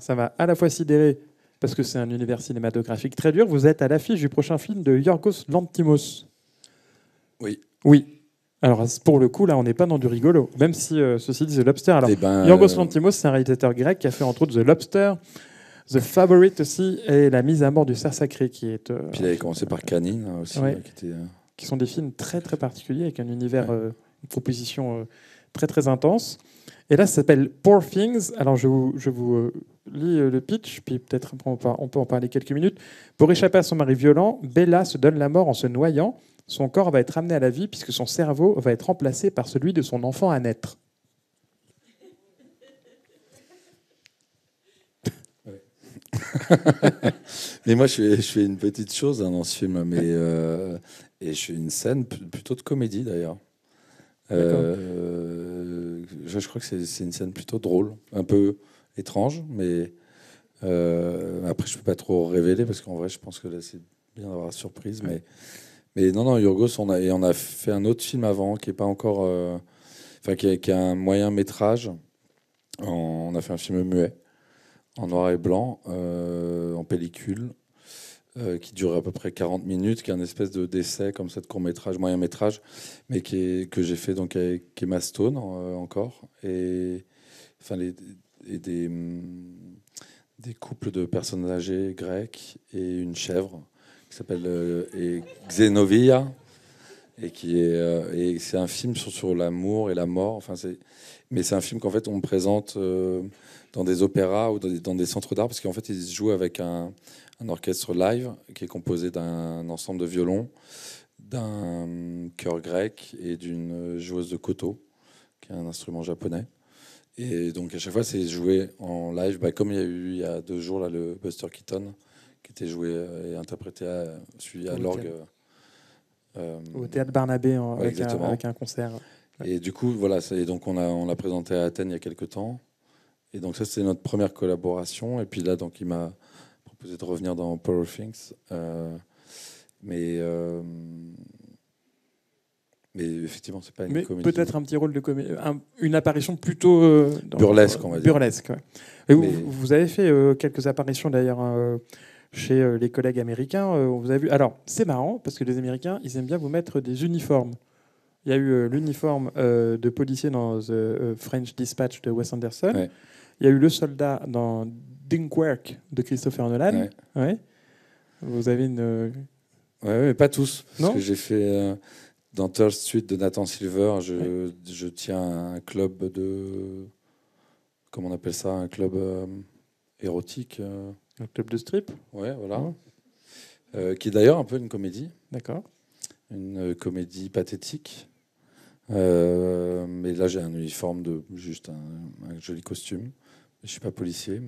ça m'a à la fois sidéré parce que c'est un univers cinématographique très dur. Vous êtes à l'affiche du prochain film de Yorgos Lanthimos. Oui. Oui. Alors pour le coup, là, on n'est pas dans du rigolo. Même si ceci dit, The Lobster. Alors Yorgos Lanthimos, c'est un réalisateur grec qui a fait entre autres The Lobster, The Favorite aussi, et La mise à mort du cerf sacré, qui est. Puis il avait commencé par Canine aussi, ouais, qui sont des films très très particuliers avec un univers, une proposition très très intense. Et là, ça s'appelle Poor Things. Alors je vous lis le pitch, puis peut-être on peut en parler quelques minutes. Pour échapper à son mari violent, Bella se donne la mort en se noyant. Son corps va être ramené à la vie puisque son cerveau va être remplacé par celui de son enfant à naître. Mais moi, je fais une petite chose dans ce film, et je fais une scène plutôt de comédie d'ailleurs. Je crois que c'est une scène plutôt drôle, un peu étrange, mais après je peux pas trop révéler parce qu'en vrai, je pense que là c'est bien d'avoir la surprise, mais non, Yorgos, on a fait un autre film avant qui est pas encore, qui a un moyen métrage. On a fait un film muet en noir et blanc, en pellicule, qui dure à peu près 40 minutes, qui est un espèce d'essai comme ça de court-métrage, moyen-métrage, mais que j'ai fait donc avec Emma Stone encore, et des couples de personnes âgées grecques et une chèvre qui s'appelle Xénovia, et c'est un film sur l'amour et la mort. Mais c'est un film qu'en fait on présente dans des opéras ou dans des centres d'art, parce qu'en fait ils jouent avec un orchestre live qui est composé d'un ensemble de violons, d'un chœur grec et d'une joueuse de koto, qui est un instrument japonais. Et donc à chaque fois c'est joué en live, comme il y a eu il y a 2 jours là, le Buster Keaton, qui était joué et interprété suivi à l'orgue. Au théâtre Barnabé avec un concert. Et du coup, voilà, et donc on l'a présenté à Athènes il y a quelques temps. Et donc ça, c'était notre première collaboration. Et puis là, donc il m'a proposé de revenir dans Poor Things. Mais effectivement, c'est pas une comédie. Peut-être un petit rôle de comédie, une apparition plutôt burlesque, on va dire. Burlesque. Ouais. Et vous avez fait quelques apparitions d'ailleurs chez les collègues américains. Vous avez vu. Alors c'est marrant parce que les Américains, ils aiment bien vous mettre des uniformes. Il y a eu l'uniforme de policier dans The French Dispatch de Wes Anderson. Ouais. Il y a eu le soldat dans Dunkirk de Christopher Nolan. Ouais. Ouais. Vous avez une. Ouais, mais pas tous. Parce non que j'ai fait dans Third Street de Nathan Silver. Je tiens un club de. Comment on appelle ça? Un club érotique. Un club de strip. Ouais, voilà. Oh. Qui est d'ailleurs un peu une comédie. D'accord. Une comédie pathétique. Mais là, j'ai un uniforme juste un joli costume. Je suis pas policier,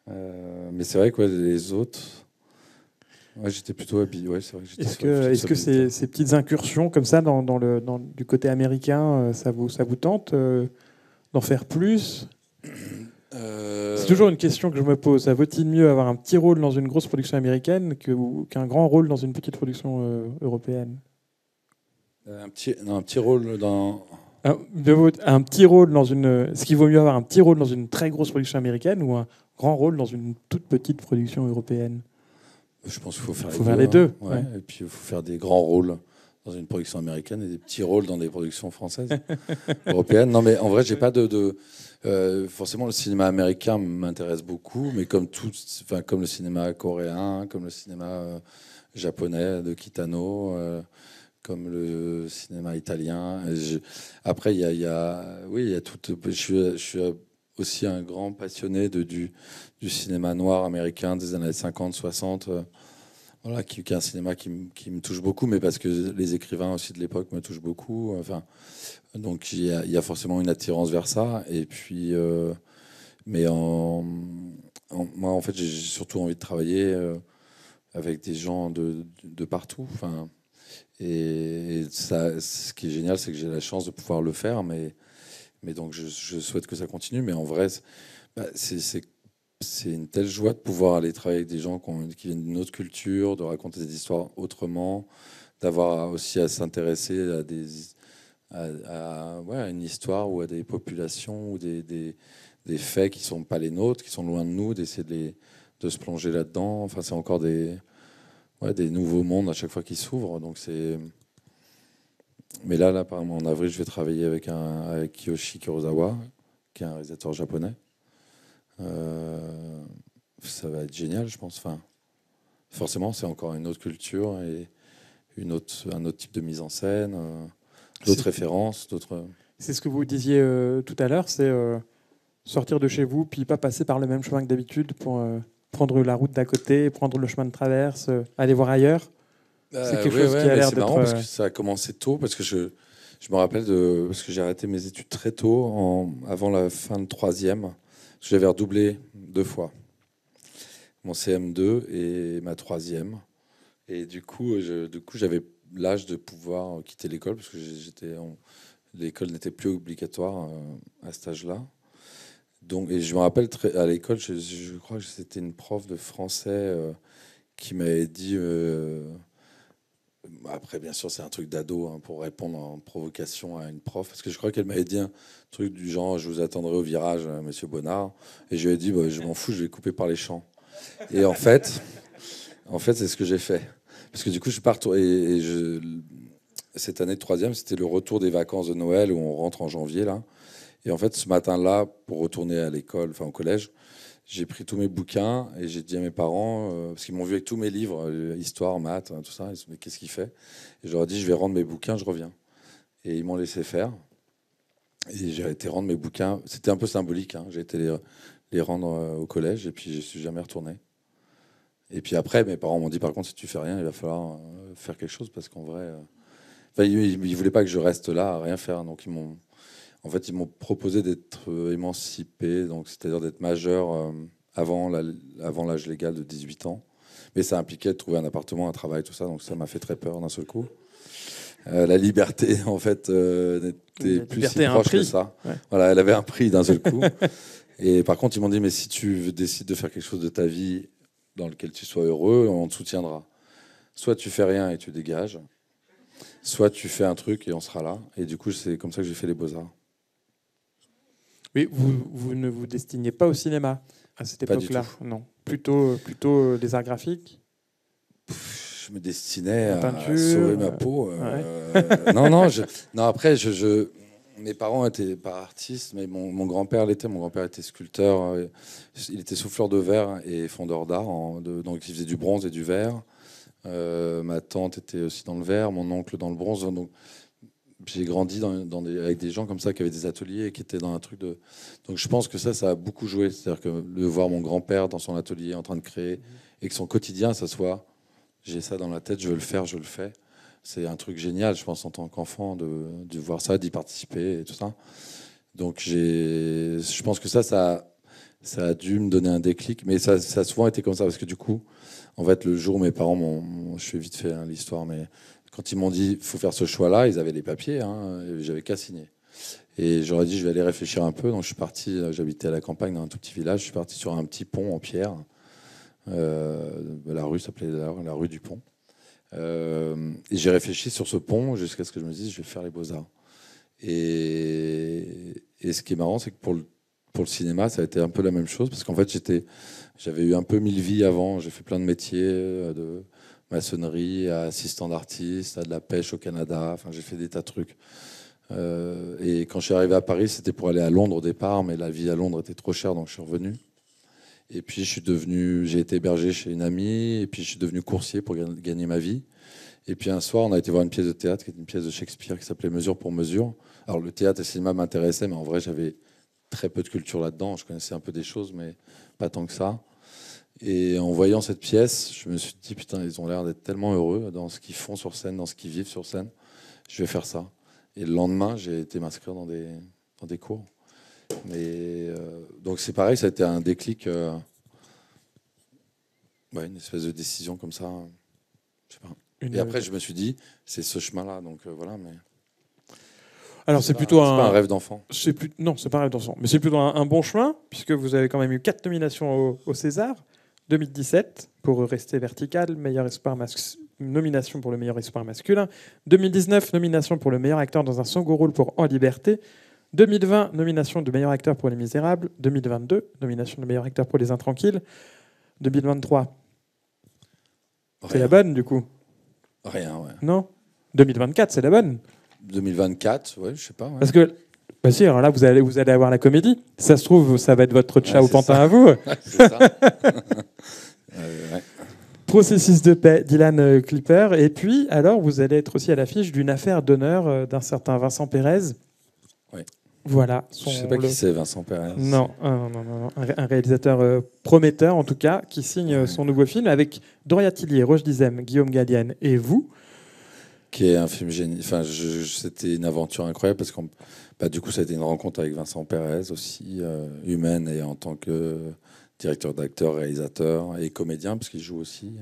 mais c'est vrai que les autres. Ouais, j'étais plutôt habillé. Ouais, c'est vrai que est-ce que ces petites incursions comme ça du côté américain, ça vous tente d'en faire plus? C'est toujours une question que je me pose. Ça vaut-il mieux avoir un petit rôle dans une grosse production américaine qu'un grand rôle dans une petite production européenne? Un petit rôle dans... Un petit rôle dans une... Est-ce qu'il vaut mieux avoir un petit rôle dans une très grosse production américaine ou un grand rôle dans une toute petite production européenne? Je pense qu'il faut faire les deux. Ouais. Ouais. Et puis il faut faire des grands rôles dans une production américaine et des petits rôles dans des productions françaises, européennes. Non, mais en vrai, j'ai pas forcément, le cinéma américain m'intéresse beaucoup, mais comme le cinéma coréen, comme le cinéma japonais de Kitano, comme le cinéma italien. Après, il y a tout. Je suis aussi un grand passionné du cinéma noir américain des années 50, 60. Voilà, qui est un cinéma qui me touche beaucoup, mais parce que les écrivains aussi de l'époque me touchent beaucoup. Enfin, donc il y a forcément une attirance vers ça. Et puis, mais moi, en fait, j'ai surtout envie de travailler avec des gens de partout. Enfin, et ça, ce qui est génial, c'est que j'ai la chance de pouvoir le faire, mais donc je souhaite que ça continue. Mais en vrai, c'est une telle joie de pouvoir aller travailler avec des gens qui viennent d'une autre culture, de raconter des histoires autrement, d'avoir aussi à s'intéresser à une histoire ou à des populations ou des des faits qui sont pas les nôtres, qui sont loin de nous, d'essayer de se plonger là-dedans. Enfin, c'est encore des nouveaux mondes à chaque fois qui s'ouvrent. Donc mais là, apparemment, en avril, je vais travailler avec Kiyoshi Kurosawa, qui est un réalisateur japonais. Ça va être génial, je pense. Enfin, forcément, c'est encore une autre culture et un autre type de mise en scène, d'autres références, d'autres. C'est ce que vous disiez tout à l'heure, c'est sortir de chez vous, puis pas passer par le même chemin que d'habitude pour prendre la route d'à côté, prendre le chemin de traverse, aller voir ailleurs. C'est quelque chose qui a l'air d'être. C'est marrant parce que ça a commencé tôt, parce que je me rappelle parce que j'ai arrêté mes études très tôt, avant la fin de troisième. J'avais redoublé 2 fois, mon CM2 et ma troisième. Et du coup, j'avais l'âge de pouvoir quitter l'école parce que l'école n'était plus obligatoire à cet âge-là. Donc, et je me rappelle à l'école, je crois que c'était une prof de français qui m'avait dit. Après, bien sûr, c'est un truc d'ado pour répondre en provocation à une prof. Parce que je crois qu'elle m'avait dit un truc du genre je vous attendrai au virage, monsieur Bonnard. Et je lui ai dit je m'en fous, je vais couper par les champs. Et en fait c'est ce que j'ai fait. Parce que du coup, je pars. Cette année de troisième, c'était le retour des vacances de Noël où on rentre en janvier. Là. Et en fait, ce matin-là, pour retourner à l'école, enfin au collège, j'ai pris tous mes bouquins et j'ai dit à mes parents, parce qu'ils m'ont vu avec tous mes livres, histoire, maths, tout ça, ils se sont dit qu'est-ce qu'il fait? Et je leur ai dit je vais rendre mes bouquins, je reviens. Et ils m'ont laissé faire. Et j'ai été rendre mes bouquins. C'était un peu symbolique. J'ai été les rendre au collège et puis je suis jamais retourné. Et puis après, mes parents m'ont dit par contre si tu fais rien, il va falloir faire quelque chose parce qu'en vrai, ils voulaient pas que je reste là à rien faire. Donc ils m'ont proposé d'être émancipé, donc c'est-à-dire d'être majeur avant l'âge légal de 18 ans. Mais ça impliquait de trouver un appartement, un travail, tout ça. Donc ça m'a fait très peur d'un seul coup. La liberté, en fait, n'était plus si proche que ça. Ouais. Voilà, elle avait un prix d'un seul coup. Et par contre, ils m'ont dit, mais si tu décides de faire quelque chose de ta vie dans lequel tu sois heureux, on te soutiendra. Soit tu fais rien et tu dégages, soit tu fais un truc et on sera là. Et du coup, c'est comme ça que j'ai fait les Beaux-Arts. Oui, vous ne vous destiniez pas au cinéma à cette époque-là, non. Plutôt des arts graphiques. Je me destinais à sauver ma peau. Non, après, mes parents étaient pas artistes, mais mon grand-père l'était. Mon grand-père était sculpteur. Il était souffleur de verre et fondeur d'art. Donc, il faisait du bronze et du verre. Ma tante était aussi dans le verre, mon oncle dans le bronze. Donc, j'ai grandi avec des gens comme ça qui avaient des ateliers et qui étaient dans un truc de. Donc je pense que ça a beaucoup joué. C'est-à-dire que de voir mon grand-père dans son atelier en train de créer et que son quotidien, ça soit j'ai ça dans la tête, je veux le faire, je le fais. C'est un truc génial, je pense, en tant qu'enfant, de voir ça, d'y participer et tout ça. Donc je pense que ça a dû me donner un déclic. Mais ça a souvent été comme ça parce que du coup, en fait, le jour où mes parents je fais vite fait l'histoire, mais quand ils m'ont dit il faut faire ce choix-là, ils avaient les papiers, j'avais qu'à signer. Et j'aurais dit je vais aller réfléchir un peu. Donc je suis parti, j'habitais à la campagne dans un tout petit village, je suis parti sur un petit pont en pierre. La rue s'appelait la rue du Pont. Et j'ai réfléchi sur ce pont jusqu'à ce que je me dise je vais faire les Beaux-Arts. Et ce qui est marrant, c'est que pour le cinéma, ça a été un peu la même chose parce qu'en fait j'avais eu un peu 1000 vies avant. J'ai fait plein de métiers, de maçonnerie, à assistant d'artiste, à de la pêche au Canada. Enfin, j'ai fait des tas de trucs. Et quand je suis arrivé à Paris, c'était pour aller à Londres au départ, mais la vie à Londres était trop chère, donc je suis revenu. Et puis j'ai été hébergé chez une amie, et puis je suis devenu coursier pour gagner ma vie. Et puis un soir, on a été voir une pièce de théâtre, qui est une pièce de Shakespeare qui s'appelait Mesure pour mesure. Alors le théâtre et le cinéma m'intéressaient, mais en vrai, j'avais très peu de culture là-dedans. Je connaissais un peu des choses, mais pas tant que ça. Et en voyant cette pièce, je me suis dit, putain, ils ont l'air d'être tellement heureux dans ce qu'ils font sur scène, dans ce qu'ils vivent sur scène. Je vais faire ça. Et le lendemain, j'ai été m'inscrire dans des cours. Mais, donc c'est pareil, ça a été un déclic, une espèce de décision comme ça. Je sais pas. Et après, je me suis dit, c'est ce chemin-là. Donc voilà, mais... Alors c'est plutôt pas un rêve d'enfant. Non, c'est pas un rêve d'enfant. Mais c'est plutôt un bon chemin, puisque vous avez quand même eu 4 nominations au César. 2017 pour Rester vertical, nomination pour le meilleur espoir masculin. 2019, nomination pour le meilleur acteur dans un second rôle pour En liberté. 2020, nomination de meilleur acteur pour Les Misérables. 2022, nomination de meilleur acteur pour Les Intranquilles. 2023, c'est la bonne du coup? Rien, ouais. Non? 2024, c'est la bonne? 2024, ouais, je sais pas. Ouais. Parce que, bah si, alors là, vous allez avoir la comédie. Si ça se trouve, ça va être votre chat Ouais, au c'est pantin ça. à vous. C'est ça. Ouais. Processus de paix, Dylan Clipper. Et puis, alors, vous allez être aussi à l'affiche d'une affaire d'honneur d'un certain Vincent Pérez. Oui. Voilà. Je sais pas qui c'est, Vincent Pérez. Non, non. Un réalisateur prometteur, en tout cas, qui signe son nouveau film avec Doria Tillier, Roche Dizem, Guillaume Gallienne et vous. Qui est un film génial. Enfin, c'était une aventure incroyable parce que du coup, ça a été une rencontre avec Vincent Pérez aussi, humaine et en tant que directeur d'acteur, réalisateur et comédien, parce qu'il joue aussi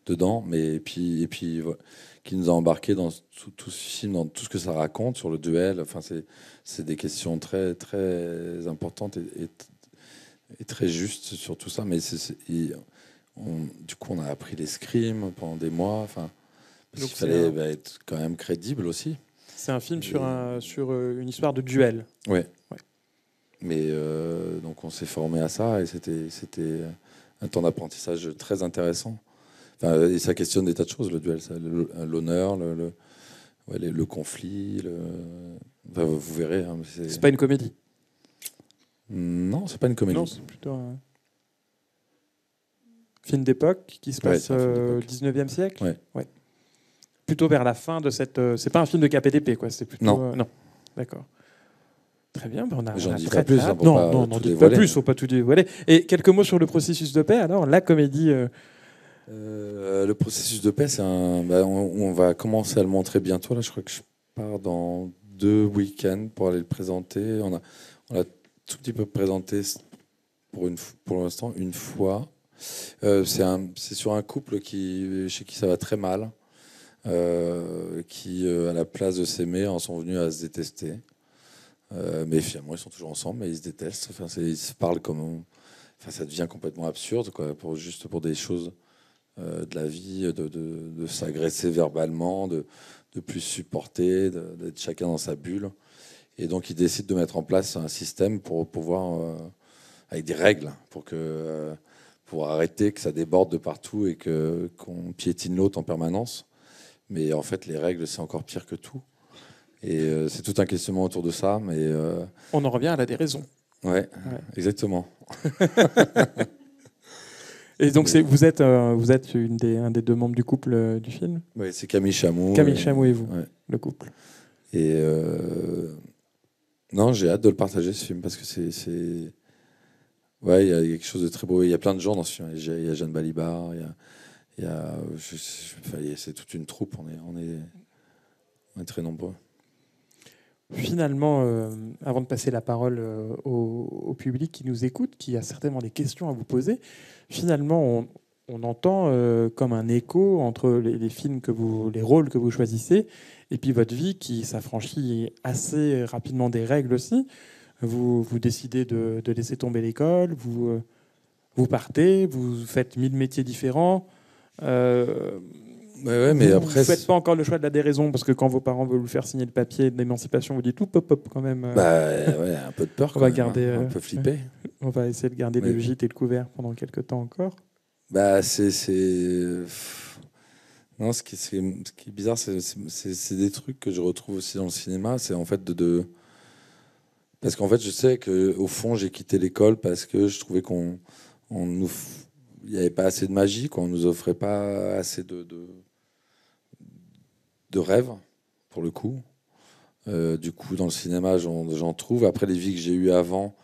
dedans. Mais et puis voilà, qui nous a embarqué dans tout ce film, dans tout ce que ça raconte sur le duel. Enfin, c'est des questions très très importantes et très justes sur tout ça. Mais du coup, on a appris l'escrime pendant des mois. Enfin. Parce qu'il fallait être quand même crédible aussi. C'est un film sur une histoire de duel. Ouais. Mais donc on s'est formé à ça et c'était un temps d'apprentissage très intéressant. Enfin, et ça questionne des tas de choses, le duel, l'honneur, le conflit. Enfin, vous verrez. Hein, c'est pas une comédie. Non, c'est pas une comédie. Non, c'est plutôt un film d'époque qui se passe au 19e siècle. Ouais. Plutôt vers la fin de cette. C'est pas un film de KPDP, quoi. C'est plutôt. Non. D'accord. Très bien. Ben J'en dis très pas plus. Non, n'en dites pas plus. Faut pas tout dévoiler. Et quelques mots sur le processus de paix. Alors, la comédie. Le processus de paix, c'est on va commencer à le montrer bientôt. Là, je crois que je pars dans 2 week-ends pour aller le présenter. On a tout petit peu présenté pour l'instant une fois. C'est sur un couple chez qui ça va très mal. Qui, à la place de s'aimer, en sont venus à se détester. Mais finalement, ils sont toujours ensemble, mais ils se détestent. Enfin, ils se parlent comme. Enfin, ça devient complètement absurde, quoi, juste pour des choses de la vie, de s'agresser verbalement, de plus supporter, d'être chacun dans sa bulle. Et donc, ils décident de mettre en place un système pour pouvoir, avec des règles, pour arrêter que ça déborde de partout et qu'on piétine l'autre en permanence. Mais en fait, les règles, c'est encore pire que tout. Et c'est tout un questionnement autour de ça. Mais on en revient à la déraison. Ouais, exactement. Et donc, vous êtes un des 2 membres du couple du film? Oui, c'est Camille Chamou. Camille Chamou et vous, le couple. Et non, j'ai hâte de le partager, ce film, parce que ouais, il y a quelque chose de très beau. Il y a plein de gens dans ce film. Il y a Jeanne Balibar, c'est toute une troupe, on est très nombreux. Finalement, avant de passer la parole au public qui nous écoute, qui a certainement des questions à vous poser, finalement, on entend comme un écho entre les films les rôles que vous choisissez, et puis votre vie qui s'affranchit assez rapidement des règles aussi. Vous décidez de laisser tomber l'école, vous partez, vous faites 1000 métiers différents. Mais après, vous faites pas encore le choix de la déraison, parce que quand vos parents veulent vous faire signer le papier d'émancipation, vous dites tout pop quand même. Un peu de peur. On va garder, un peu flipper. On va essayer de garder le gîte et le couvert pendant quelques temps encore. Non, ce qui est bizarre, c'est des trucs que je retrouve aussi dans le cinéma. C'est en fait parce qu'en fait, je sais que au fond, j'ai quitté l'école parce que je trouvais il n'y avait pas assez de magie, qu'on nous offrait pas assez de rêves, pour le coup. Du coup, dans le cinéma, j'en trouve. Après, les vies que j'ai eues avant,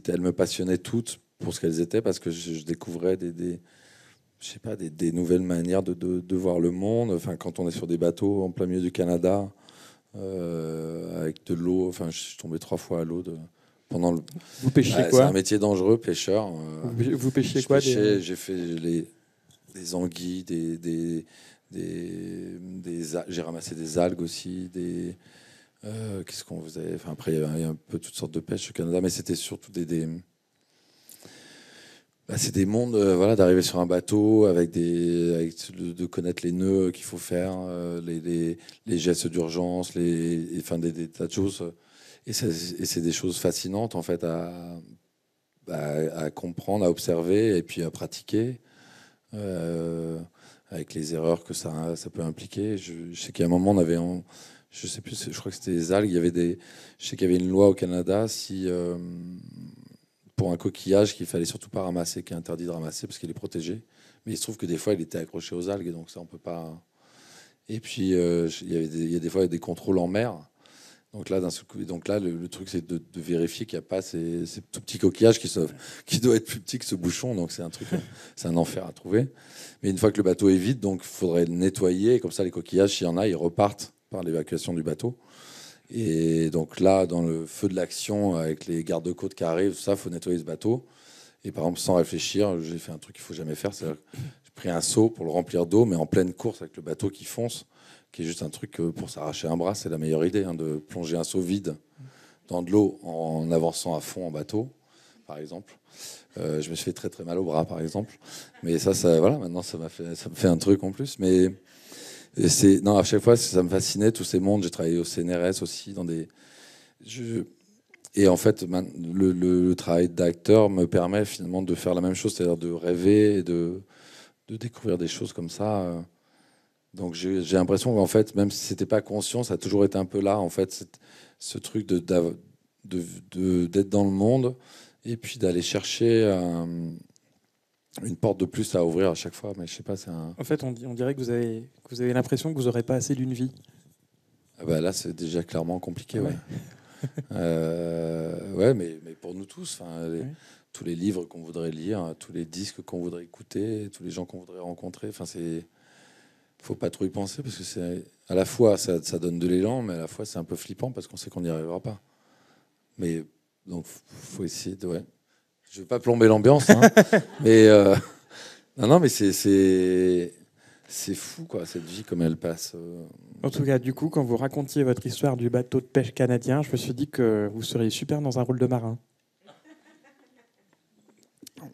elles me passionnaient toutes pour ce qu'elles étaient, parce que je découvrais des nouvelles manières de voir le monde. Enfin, quand on est sur des bateaux en plein milieu du Canada, avec de l'eau. Enfin, je suis tombé 3 fois à l'eau pendant le. Vous pêchiez quoi? C'est un métier dangereux, pêcheur. Vous pêchiez quoi? J'ai fait des anguilles, j'ai ramassé des algues aussi, qu'est-ce qu'on faisait? Enfin, après, il y a un peu toutes sortes de pêches au Canada, mais c'était surtout c'est des mondes, d'arriver sur un bateau de connaître les nœuds qu'il faut faire, les gestes d'urgence, des tas de choses. Et c'est des choses fascinantes en fait à comprendre, à observer et puis à pratiquer, avec les erreurs que ça peut impliquer. Je sais qu'à un moment on avait, je sais plus, je crois que c'était les algues. Je sais qu'il y avait une loi au Canada pour un coquillage qu'il fallait surtout pas ramasser, qui est interdit de ramasser parce qu'il est protégé. Mais il se trouve que des fois il était accroché aux algues, et donc ça on peut pas. Et puis il y a des fois des contrôles en mer. Donc là, le truc, c'est de vérifier qu'il n'y a pas ces tout petits coquillages qui doivent être plus petits que ce bouchon. Donc c'est c'est un enfer à trouver. Mais une fois que le bateau est vide, donc il faudrait le nettoyer. Et comme ça, les coquillages, s'il y en a, ils repartent par l'évacuation du bateau. Et donc là, dans le feu de l'action, avec les gardes-côtes qui arrivent, tout ça, il faut nettoyer ce bateau. Et par exemple, sans réfléchir, j'ai fait un truc qu'il ne faut jamais faire. C'est-à-dire que j'ai pris un seau pour le remplir d'eau, mais en pleine course avec le bateau qui fonce, qui est juste un truc pour s'arracher un bras. C'est la meilleure idée, de plonger un seau vide dans de l'eau en avançant à fond en bateau, par exemple. Je me suis fait très très mal au bras, par exemple. Mais ça voilà, maintenant ça me fait un truc en plus. Mais non, à chaque fois, ça me fascinait tous ces mondes. J'ai travaillé au CNRS aussi et en fait, le travail d'acteur me permet finalement de faire la même chose, c'est-à-dire de rêver et de découvrir des choses comme ça. Donc j'ai l'impression qu'en fait, même si c'était pas conscient, ça a toujours été un peu là, en fait, ce truc d'être dans le monde et puis d'aller chercher une porte de plus à ouvrir à chaque fois. Mais je sais pas, En fait, on dirait que vous avez l'impression que vous n'aurez pas assez d'une vie. Ah bah là, c'est déjà clairement compliqué, ouais. Ouais, mais pour nous tous, tous les livres qu'on voudrait lire, tous les disques qu'on voudrait écouter, tous les gens qu'on voudrait rencontrer, faut pas trop y penser parce que c'est à la fois ça donne de l'élan, mais à la fois c'est un peu flippant parce qu'on sait qu'on n'y arrivera pas. Mais donc faut essayer de. Ouais. Je veux pas plomber l'ambiance, mais non, mais c'est fou quoi cette vie comme elle passe. En tout cas, du coup, quand vous racontiez votre histoire du bateau de pêche canadien, je me suis dit que vous seriez super dans un rôle de marin.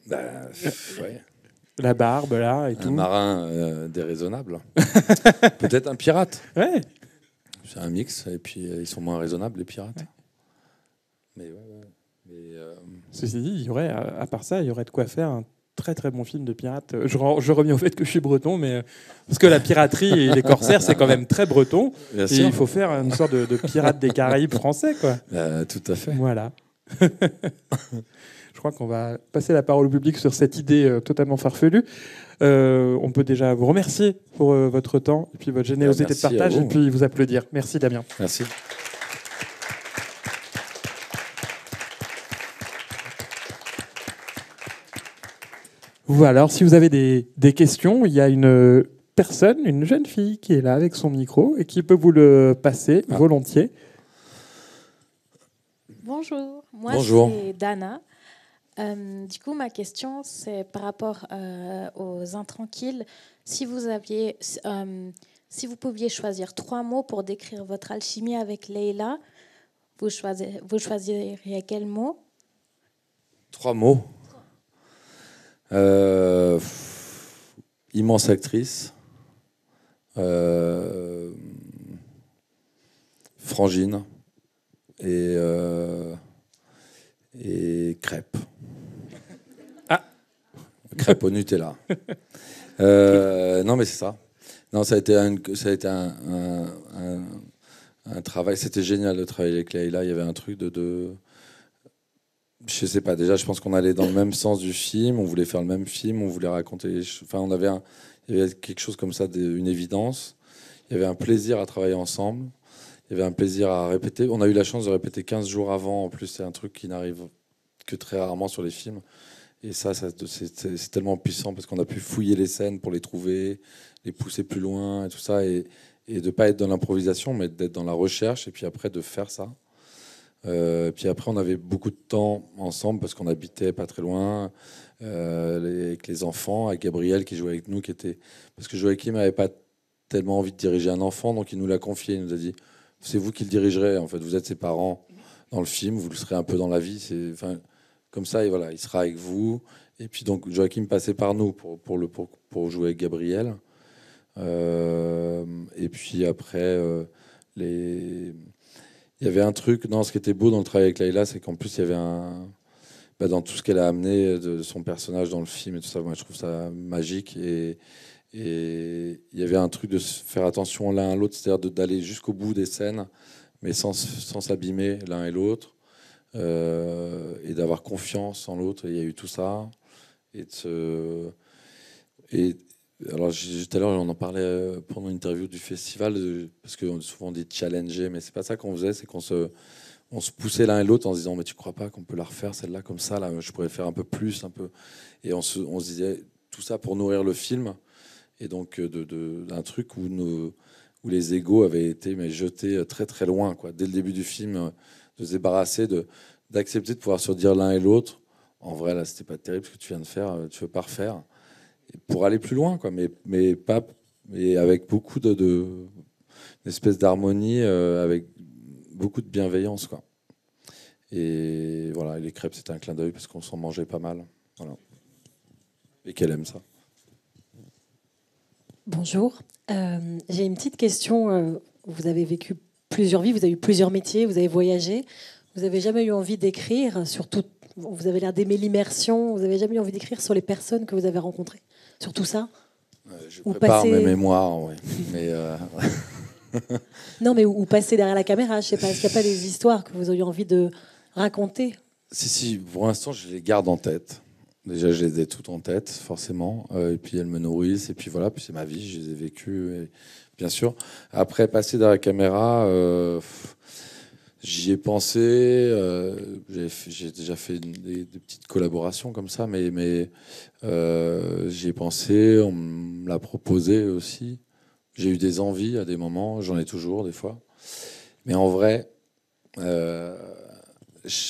Bah, ouais. La barbe, là, et tout. Un marin déraisonnable. Peut-être un pirate. Ouais. C'est un mix, et puis ils sont moins raisonnables, les pirates. Ouais. Mais Ceci dit, il y aurait, à part ça, il y aurait de quoi faire un très très bon film de pirate. Je reviens au fait que je suis breton, mais parce que la piraterie et les corsaires, c'est quand même très breton. Bien et sûr. il faut faire une sorte de pirate des Caraïbes français, quoi. Tout à fait. Voilà. Je crois qu'on va passer la parole au public sur cette idée totalement farfelue. On peut déjà vous remercier pour votre temps et puis votre générosité de partage et puis vous applaudir. Merci Damien. Merci. Voilà, alors si vous avez des questions, il y a une personne, une jeune fille qui est là avec son micro et qui peut vous le passer volontiers. Bonjour, moi c'est Dana. Du coup, ma question, c'est par rapport aux intranquilles. Si vous pouviez choisir 3 mots pour décrire votre alchimie avec Leïla, vous choisiriez quel mot? 3 mots. Immense actrice. Frangine. Et crêpes. Crêpes au Nutella. Non, mais c'est ça. Non, ça a été un travail. C'était génial de travailler avec Leïla. Il y avait un truc je sais pas. Déjà, je pense qu'on allait dans le même sens du film. On voulait faire le même film. On voulait raconter. Enfin, il y avait quelque chose comme ça, une évidence. Il y avait un plaisir à travailler ensemble. Il y avait un plaisir à répéter. On a eu la chance de répéter 15 jours avant. En plus, c'est un truc qui n'arrive que très rarement sur les films. Et ça c'est tellement puissant parce qu'on a pu fouiller les scènes pour les trouver, les pousser plus loin et tout ça. Et de ne pas être dans l'improvisation, mais d'être dans la recherche. Et puis après, de faire ça. Puis après, on avait beaucoup de temps ensemble parce qu'on habitait pas très loin, avec les enfants, avec Gabriel qui jouait avec nous. Parce que Joachim n'avait pas tellement envie de diriger un enfant, donc il nous l'a confié. Il nous a dit, c'est vous qui le dirigerez. En fait, vous êtes ses parents dans le film, vous le serez un peu dans la vie. Comme ça, et voilà, il sera avec vous. Et puis donc, Joachim passait par nous pour jouer avec Gabriel. Et puis après, il y avait un truc, non, ce qui était beau dans le travail avec Layla, c'est qu'en plus, il y avait dans tout ce qu'elle a amené de son personnage dans le film et tout ça, moi, je trouve ça magique. Et il y avait un truc de se faire attention l'un à l'autre, c'est-à-dire d'aller jusqu'au bout des scènes, mais sans s'abîmer l'un et l'autre, et d'avoir confiance en l'autre. Il y a eu tout ça. Et alors, tout à l'heure, on en parlait pendant l'interview du festival, parce qu'on souvent dit challenger, mais c'est pas ça qu'on faisait, c'est qu'on se poussait l'un et l'autre en se disant, mais tu crois pas qu'on peut la refaire celle-là comme ça, là, je pourrais faire un peu plus, un peu. Et on se disait tout ça pour nourrir le film, et donc d'un truc où les égos avaient été jetés très très loin, quoi, dès le début du film, de se débarrasser, d'accepter de pouvoir se dire l'un et l'autre, en vrai là, c'était pas terrible ce que tu viens de faire, tu veux pas refaire. Pour aller plus loin, quoi, mais pas, mais avec beaucoup d'une espèce d'harmonie, avec beaucoup de bienveillance, quoi. Et voilà, les crêpes, c'était un clin d'œil parce qu'on s'en mangeait pas mal, voilà. Et qu'elle aime ça. Bonjour, j'ai une petite question. Vous avez vécu plusieurs vies, vous avez eu plusieurs métiers, vous avez voyagé. Vous n'avez jamais eu envie d'écrire, surtout, vous avez l'air d'aimer l'immersion. Vous n'avez jamais eu envie d'écrire sur les personnes que vous avez rencontrées, sur tout ça? Je prépare mes mémoires, oui. Mais non, mais ou passer derrière la caméra, je sais pas. Est-ce qu'il n'y a pas des histoires que vous auriez envie de raconter? Si, pour l'instant, je les garde en tête. Déjà, je les ai toutes en tête, forcément. Et puis, elles me nourrissent. Et puis voilà, puis c'est ma vie, je les ai vécues, et, bien sûr. Après, passer derrière la caméra, j'y ai pensé. J'ai déjà fait des petites collaborations comme ça, mais j'y ai pensé. On me l'a proposé aussi. J'ai eu des envies à des moments. J'en ai toujours, des fois. Mais en vrai, je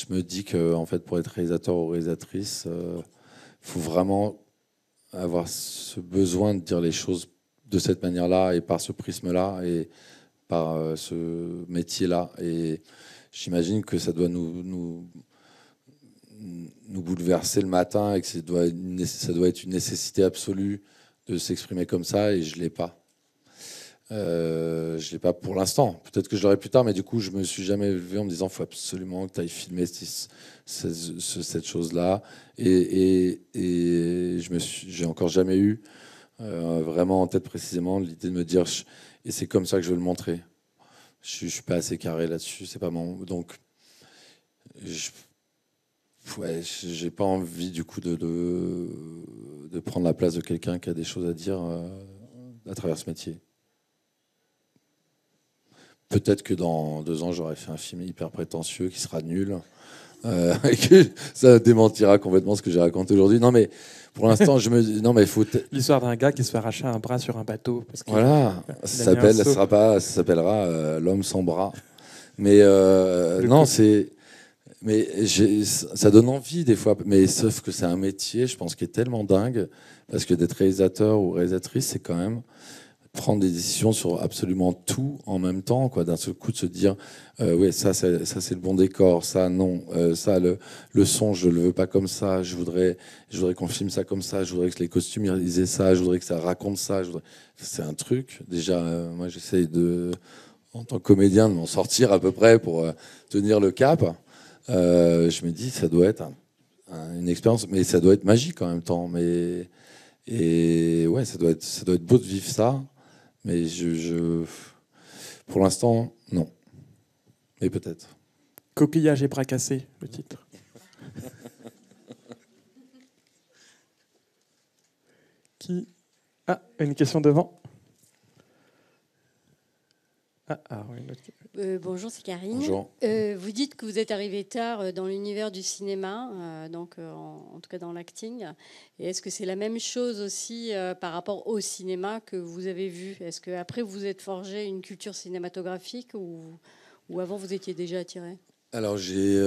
me dis que, en fait, pour être réalisateur ou réalisatrice, faut vraiment avoir ce besoin de dire les choses de cette manière-là et par ce prisme-là et par ce métier-là. Et j'imagine que ça doit nous bouleverser le matin et que ça doit être une nécessité absolue de s'exprimer comme ça, et je l'ai pas. Je l'ai pas pour l'instant. Peut-être que je l'aurai plus tard, mais du coup, je me suis jamais levé en me disant, faut absolument que tu ailles filmer cette chose-là. Et j'ai encore jamais eu vraiment en tête précisément l'idée de me dire, et c'est comme ça que je veux le montrer. Je suis pas assez carré là-dessus, c'est pas mon. Donc, j'ai pas envie du coup de prendre la place de quelqu'un qui a des choses à dire à travers ce métier. Peut-être que dans 2 ans, j'aurai fait un film hyper prétentieux qui sera nul, et que ça démentira complètement ce que j'ai raconté aujourd'hui. Non, mais pour l'instant, je me dis, non, mais il faut. L'histoire d'un gars qui se fait arracher un bras sur un bateau. Parce voilà, ça s'appellera L'homme sans bras. Mais non, ça donne envie des fois. Mais sauf que c'est un métier, je pense, qui est tellement dingue, parce que d'être réalisateur ou réalisatrice, c'est quand même prendre des décisions sur absolument tout en même temps, quoi. D'un seul coup, de se dire, oui, ça c'est le bon décor, ça non, ça le son, je le veux pas comme ça, je voudrais qu'on filme ça comme ça, je voudrais que les costumes ils aient ça, je voudrais que ça raconte ça. C'est un truc. Déjà, moi, j'essaye en tant que comédien, de m'en sortir à peu près pour tenir le cap. Je me dis, ça doit être une expérience, mais ça doit être magique en même temps. Et ouais, ça doit être beau de vivre ça. Mais pour l'instant, non. Mais peut-être. Coquillage et bras cassés, le titre. Qui... Ah, une question devant. Une autre... bonjour, c'est Karine. Bonjour. Vous dites que vous êtes arrivé tard dans l'univers du cinéma, donc en tout cas dans l'acting. Et est-ce que c'est la même chose aussi par rapport au cinéma que vous avez vu? Est-ce qu'après vous vous êtes forgé une culture cinématographique ou avant vous étiez déjà attiré? Alors j'allais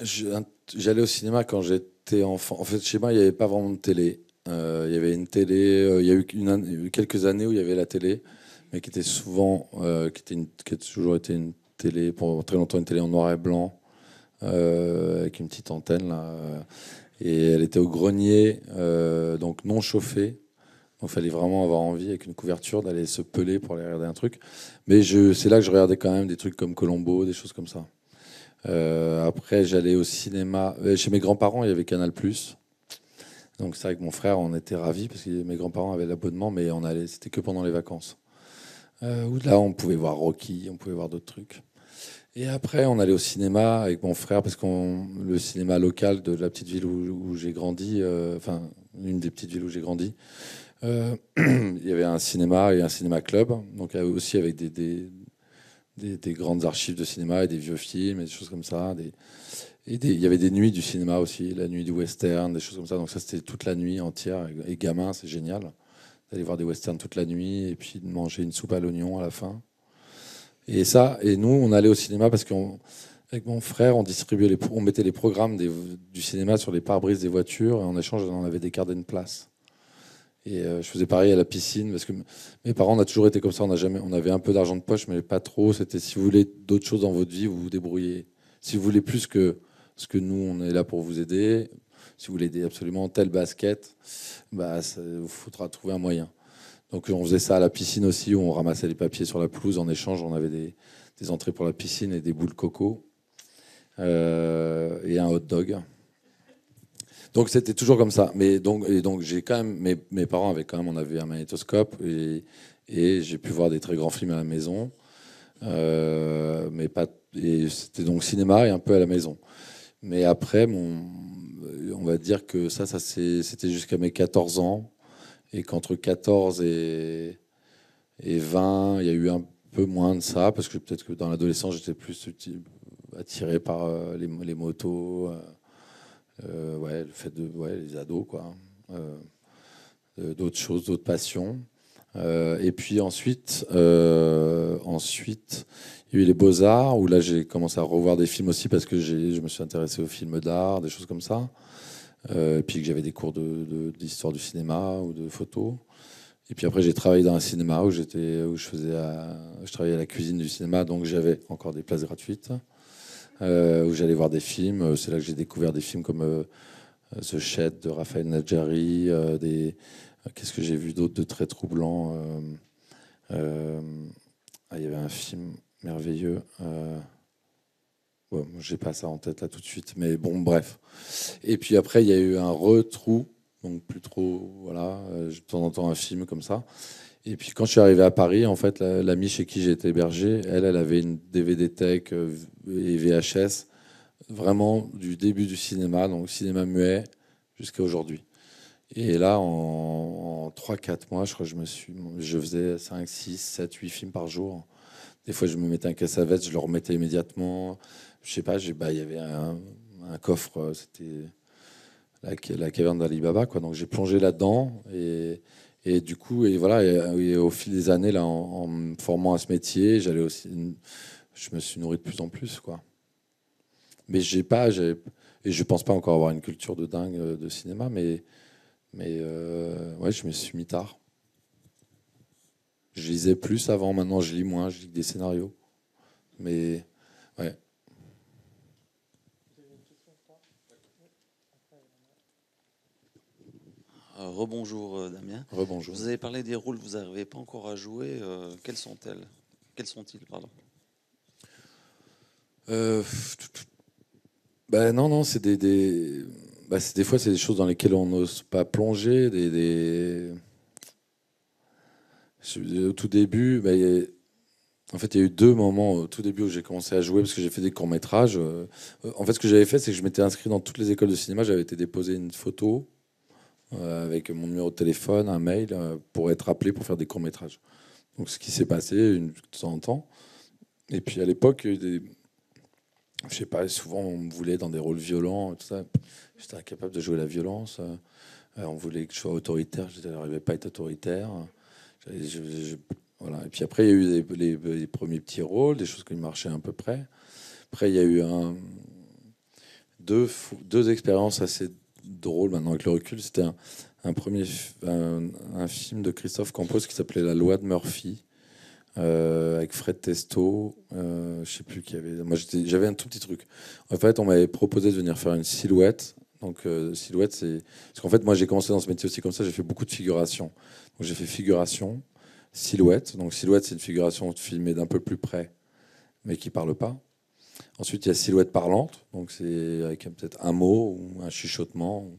au cinéma quand j'étais enfant. En fait, chez moi, il n'y avait pas vraiment de télé. Il y avait une télé. Il y a eu quelques années où il y avait la télé, mais qui était souvent, qui a toujours été une télé, pour très longtemps, une télé en noir et blanc, avec une petite antenne là, et elle était au grenier, donc non chauffée, Donc il fallait vraiment avoir envie, avec une couverture, d'aller se peler pour aller regarder un truc. Mais c'est là que je regardais quand même des trucs comme Colombo, des choses comme ça. Après, j'allais au cinéma. Chez mes grands-parents, il y avait Canal+. Donc c'est vrai que mon frère, on était ravis, parce que mes grands-parents avaient l'abonnement, mais c'était que pendant les vacances. Où là, on pouvait voir Rocky, on pouvait voir d'autres trucs. Et après, on allait au cinéma avec mon frère, parce que le cinéma local de la petite ville où j'ai grandi, enfin, une des petites villes où j'ai grandi, il y avait un cinéma et un cinéma club, donc aussi avec des grandes archives de cinéma et des vieux films et des choses comme ça. Il y avait des nuits du cinéma aussi, la nuit du western, des choses comme ça. Donc ça, c'était toute la nuit entière. Et gamin, c'est génial d'aller voir des westerns toute la nuit et puis de manger une soupe à l'oignon à la fin. Et nous, on allait au cinéma parce qu'avec mon frère, on mettait les programmes du cinéma sur les pare-brises des voitures et en échange, on avait des cartes de place. Et je faisais pareil à la piscine parce que mes parents, on a toujours été comme ça. On avait un peu d'argent de poche, mais pas trop. C'était si vous voulez d'autres choses dans votre vie, vous vous débrouillez. Si vous voulez plus que ce que nous, on est là pour vous aider. Si vous voulez aider absolument tel basket, bah, il faudra trouver un moyen. Donc on faisait ça à la piscine aussi, où on ramassait les papiers sur la pelouse. En échange, on avait des entrées pour la piscine et des boules coco et un hot dog. Donc c'était toujours comme ça. Mais donc j'ai quand même mes parents on avait un magnétoscope et j'ai pu voir des très grands films à la maison. Mais pas, et c'était donc cinéma et un peu à la maison. Mais après, on va dire que c'était jusqu'à mes 14 ans. Et qu'entre 14 et 20, il y a eu un peu moins de ça, parce que peut-être que dans l'adolescence, j'étais plus attiré par les motos, le fait les ados, quoi. D'autres choses, d'autres passions. Et puis ensuite, il y a eu les Beaux-Arts, où là, j'ai commencé à revoir des films aussi, parce que je me suis intéressé aux films d'art, des choses comme ça. Et puis que j'avais des cours d'histoire du cinéma ou de photo. Et puis après, j'ai travaillé dans un cinéma où je travaillais à la cuisine du cinéma, donc j'avais encore des places gratuites, où j'allais voir des films. C'est là que j'ai découvert des films comme The Shed de Raphaël Nadjari, qu'est-ce que j'ai vu d'autre de très troublant. Il y avait un film merveilleux. Bon, j'ai pas ça en tête là tout de suite, mais bon, bref. Et puis après, il y a eu un retrou, donc plus trop, voilà, de temps en temps un film comme ça. Et puis quand je suis arrivé à Paris, en fait, l'amie chez qui j'étais hébergé, elle avait une DVD Tech et VHS, vraiment du début du cinéma, donc cinéma muet, jusqu'à aujourd'hui. Et là, en 3-4 mois, je crois que je faisais 5, 6, 7, 8 films par jour. Des fois, je me mettais un cassavette, je le remettais immédiatement. Je sais pas, il y avait un coffre, c'était la caverne d'Ali Baba, quoi. Donc j'ai plongé là-dedans et du coup, et voilà, et au fil des années, là, en me formant à ce métier, je me suis nourri de plus en plus, quoi. Mais et je pense pas encore avoir une culture de dingue de cinéma, mais ouais, je me suis mis tard. Je lisais plus avant, maintenant je lis moins, je lis des scénarios. Mais ouais. Rebonjour Damien. Rebonjour. Vous avez parlé des rôles que vous n'arrivez pas encore à jouer. Quels sont-ils, pardon. Non, c'est des fois c'est des choses dans lesquelles on n'ose pas plonger. Au tout début, en fait, il y a eu 2 moments au tout début où j'ai commencé à jouer parce que j'ai fait des courts-métrages. En fait, ce que j'avais fait, c'est que je m'étais inscrit dans toutes les écoles de cinéma. J'avais été déposer une photo avec mon numéro de téléphone, un mail, pour être appelé pour faire des courts-métrages. Donc, ce qui s'est passé de temps en temps. Et puis, à l'époque, il y a eu je sais pas, souvent, on me voulait dans des rôles violents, tout ça. J'étais incapable de jouer la violence. On voulait que je sois autoritaire. Je n'arrivais pas à être autoritaire. Voilà. Et puis après, il y a eu les premiers petits rôles, des choses qui marchaient à peu près. Après, il y a eu deux expériences assez drôles maintenant avec le recul. C'était un film de Christophe Campos qui s'appelait La Loi de Murphy, avec Fred Testo. Je sais plus qui avait. Moi, j'avais un tout petit truc. En fait, on m'avait proposé de venir faire une silhouette. Donc, silhouette, c'est. Parce qu'en fait, moi, j'ai commencé dans ce métier aussi comme ça. J'ai fait beaucoup de figuration. Donc j'ai fait figuration, silhouette. Donc silhouette, c'est une figuration filmée d'un peu plus près, mais qui parle pas. Ensuite, il y a silhouette parlante, donc c'est avec peut-être un mot ou un chuchotement.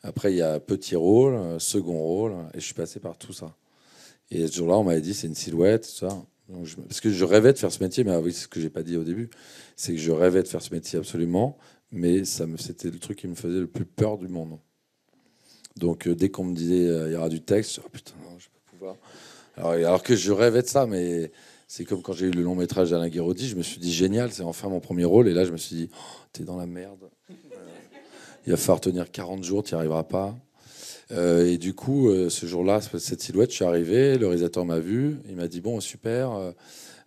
Après, il y a petit rôle, second rôle, et je suis passé par tout ça. Et ce jour-là, on m'avait dit c'est une silhouette, tout ça. Donc parce que je rêvais de faire ce métier, mais oui, c'est ce que j'ai pas dit au début, c'est que je rêvais de faire ce métier absolument, mais c'était le truc qui me faisait le plus peur du monde. Donc dès qu'on me disait il y aura du texte, oh putain, non, je vais pas pouvoir. Alors que je rêvais de ça, mais c'est comme quand j'ai eu le long métrage d'Alain Guiraudy, je me suis dit génial, c'est enfin mon premier rôle, et là je me suis dit oh, t'es dans la merde. Il va falloir tenir 40 jours, tu n'y arriveras pas. Et du coup, ce jour-là, cette silhouette, je suis arrivé, le réalisateur m'a vu, il m'a dit bon, super.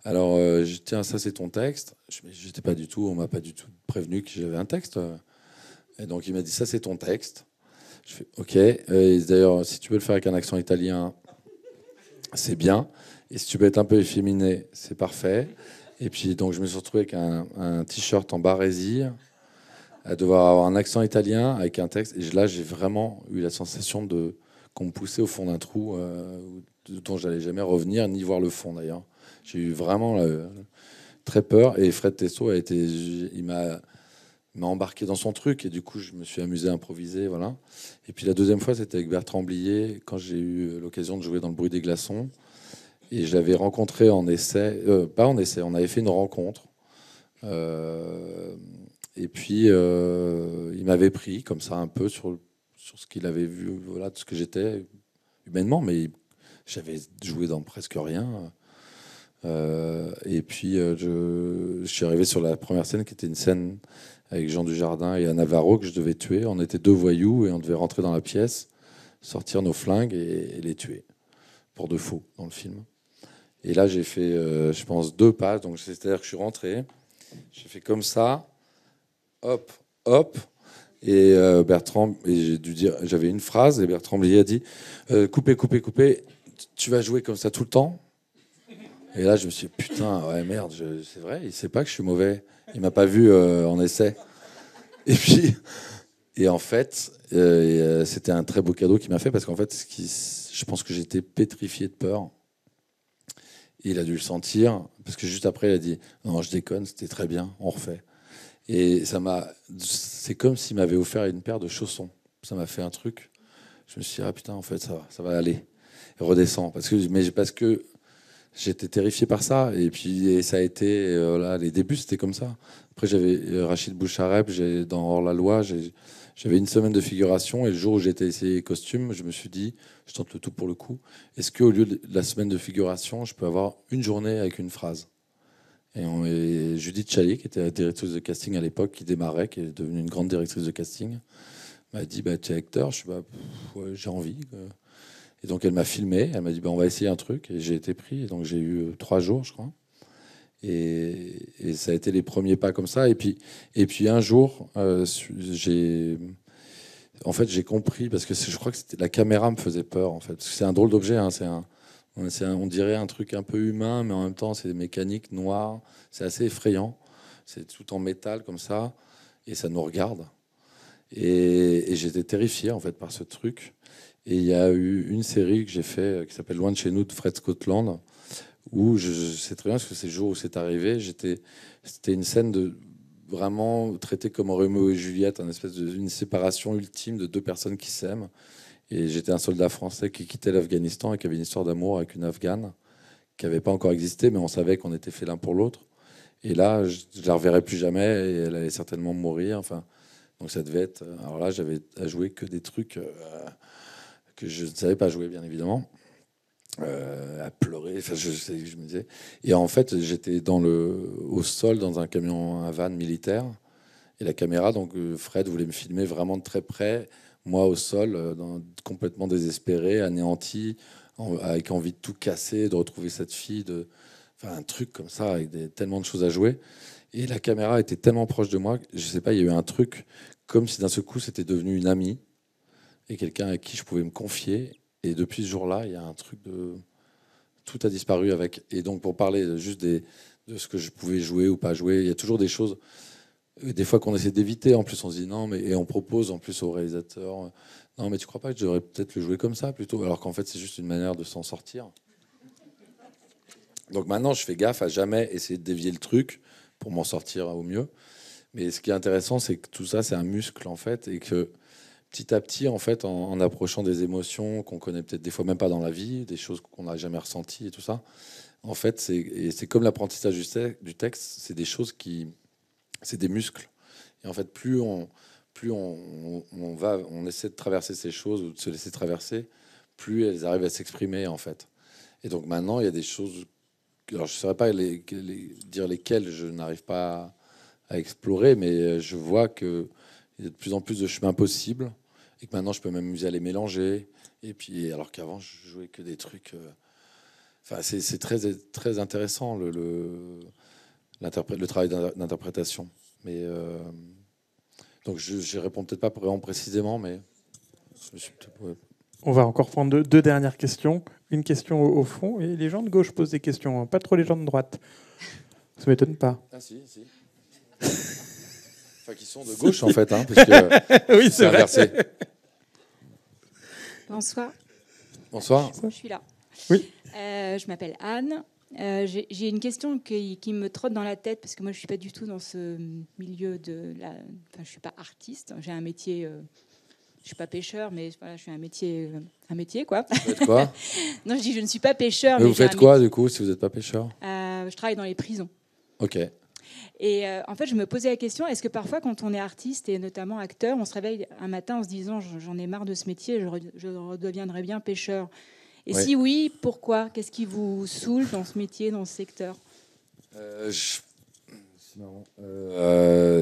Alors, tiens, ça c'est ton texte. J'étais pas du tout, on m'a pas du tout prévenu que j'avais un texte. Et donc il m'a dit ça c'est ton texte. Je fais ok. Et d'ailleurs, si tu veux le faire avec un accent italien, c'est bien. Et si tu peux être un peu efféminé, c'est parfait. Et puis donc je me suis retrouvé avec un t-shirt en barésie, à devoir avoir un accent italien avec un texte. Et là, j'ai vraiment eu la sensation qu'on me poussait au fond d'un trou dont j'allais jamais revenir, ni voir le fond d'ailleurs. J'ai eu vraiment très peur. Et Fred Testo il m'a embarqué dans son truc. Et du coup, je me suis amusé à improviser. Voilà. Et puis la deuxième fois, c'était avec Bertrand Blier, quand j'ai eu l'occasion de jouer dans Le Bruit des glaçons. Et je l'avais rencontré en essai. Pas en essai, on avait fait une rencontre. Et puis, il m'avait pris comme ça un peu sur ce qu'il avait vu, voilà, de ce que j'étais humainement, mais j'avais joué dans presque rien. Et puis, je suis arrivé sur la première scène, qui était une scène avec Jean Dujardin et Anna Varro, que je devais tuer. On était 2 voyous et on devait rentrer dans la pièce, sortir nos flingues et les tuer, pour de faux, dans le film. Et là, j'ai fait, je pense, 2 pages. Donc, c'est-à-dire que je suis rentré, j'ai fait comme ça, hop, hop, et Bertrand, et j'ai dû dire, j'avais une phrase, et Bertrand Blier a dit coupez, tu vas jouer comme ça tout le temps. Et là, je me suis dit, putain, ouais, merde, c'est vrai, il sait pas que je suis mauvais, il m'a pas vu en essai. Et puis, et en fait, c'était un très beau cadeau qu'il m'a fait, parce qu'en fait, je pense que j'étais pétrifié de peur. Et il a dû le sentir, parce que juste après, il a dit non, je déconne, c'était très bien, on refait. Et c'est comme s'il m'avait offert une paire de chaussons. Ça m'a fait un truc. Je me suis dit, ah putain, en fait, ça va aller. Et redescends. Parce que j'étais terrifié par ça. Et puis, ça a été, là, les débuts, c'était comme ça. Après, j'avais Rachid Bouchareb, dans Hors-la-Loi, j'avais une semaine de figuration. Et le jour où j'étais essayé costume, je me suis dit, je tente le tout pour le coup. Est-ce qu'au lieu de la semaine de figuration, je peux avoir une journée avec une phrase? Et Judith Chalier, qui était la directrice de casting à l'époque, qui démarrait, qui est devenue une grande directrice de casting, m'a dit tu es acteur. Je suis ouais, j'ai envie. Et donc elle m'a filmé, elle m'a dit on va essayer un truc. Et j'ai été pris. Et donc j'ai eu 3 jours, je crois. Et ça a été les premiers pas comme ça. Et puis un jour, j'ai compris, parce que je crois que la caméra me faisait peur, en fait. Parce que c'est un drôle d'objet, hein, on dirait un truc un peu humain, mais en même temps, c'est mécanique, noir. C'est assez effrayant. C'est tout en métal, comme ça. Et ça nous regarde. Et j'étais terrifié, en fait, par ce truc. Et il y a eu une série que j'ai fait qui s'appelle Loin de chez nous, de Fred Scotland, où je sais très bien, parce que c'est le jour où c'est arrivé, c'était une scène vraiment traitée comme Roméo et Juliette, une séparation ultime de 2 personnes qui s'aiment. Et j'étais un soldat français qui quittait l'Afghanistan et qui avait une histoire d'amour avec une Afghane qui n'avait pas encore existé, mais on savait qu'on était fait l'un pour l'autre. Et là, je ne la reverrai plus jamais et elle allait certainement mourir. Enfin, donc ça devait être... Alors là, j'avais à jouer que des trucs que je ne savais pas jouer, bien évidemment. À pleurer, enfin, je me disais. Et en fait, j'étais au sol dans un camion, un van militaire. Et la caméra, donc Fred voulait me filmer vraiment de très près. Moi, au sol, complètement désespéré, anéanti, avec envie de tout casser, de retrouver cette fille, enfin, un truc comme ça, avec tellement de choses à jouer. Et la caméra était tellement proche de moi, je sais pas, il y a eu un truc, comme si d'un seul coup, c'était devenu une amie, et quelqu'un à qui je pouvais me confier. Et depuis ce jour-là, il y a un truc de... Tout a disparu avec. Et donc, pour parler juste de ce que je pouvais jouer ou pas jouer, il y a toujours des choses... Des fois qu'on essaie d'éviter, en plus on se dit non, mais et on propose en plus aux réalisateurs Non, mais tu crois pas que je devrais peut-être le jouer comme ça plutôt, alors qu'en fait c'est juste une manière de s'en sortir. Donc maintenant je fais gaffe à jamais essayer de dévier le truc pour m'en sortir au mieux. Mais ce qui est intéressant, c'est que tout ça c'est un muscle en fait, et que petit à petit en fait, en approchant des émotions qu'on connaît peut-être des fois même pas dans la vie, des choses qu'on n'a jamais ressenties et tout ça, en fait c'est comme l'apprentissage du texte, c'est des choses c'est des muscles. Et en fait plus on essaie de traverser ces choses ou de se laisser traverser, plus elles arrivent à s'exprimer en fait. Et donc maintenant, il y a des choses, alors je ne saurais pas dire lesquelles je n'arrive pas à explorer, mais je vois qu'il y a de plus en plus de chemins possibles et que maintenant je peux m'amuser à les mélanger. Et puis, alors qu'avant, je jouais que des trucs. Enfin, c'est très, très intéressant le travail d'interprétation. Mais donc je réponds peut-être pas vraiment précisément, mais ouais. On va encore prendre deux dernières questions. Une question au fond, et les gens de gauche posent des questions, hein, pas trop les gens de droite. Ça m'étonne pas. Ah si. Enfin, qui sont de gauche en fait, hein, parce que oui, c'est inversé. Bonsoir. Bonsoir. Je suis là. Oui. Je m'appelle Anne. J'ai une question qui me trotte dans la tête parce que moi je suis pas du tout dans ce milieu je suis pas artiste. J'ai un métier. Je suis pas pêcheur, mais voilà, je suis un métier quoi. Vous faites quoi? Non, je dis je ne suis pas pêcheur. Mais vous faites quoi du coup si vous n'êtes pas pêcheur? Je travaille dans les prisons. Ok. Et en fait, je me posais la question, est-ce que parfois, quand on est artiste et notamment acteur, on se réveille un matin en se disant j'en ai marre de ce métier, je redeviendrai bien pêcheur. Et ouais. Si oui, pourquoi? Qu'est-ce qui vous saoule dans ce métier, dans ce secteur? C'est marrant.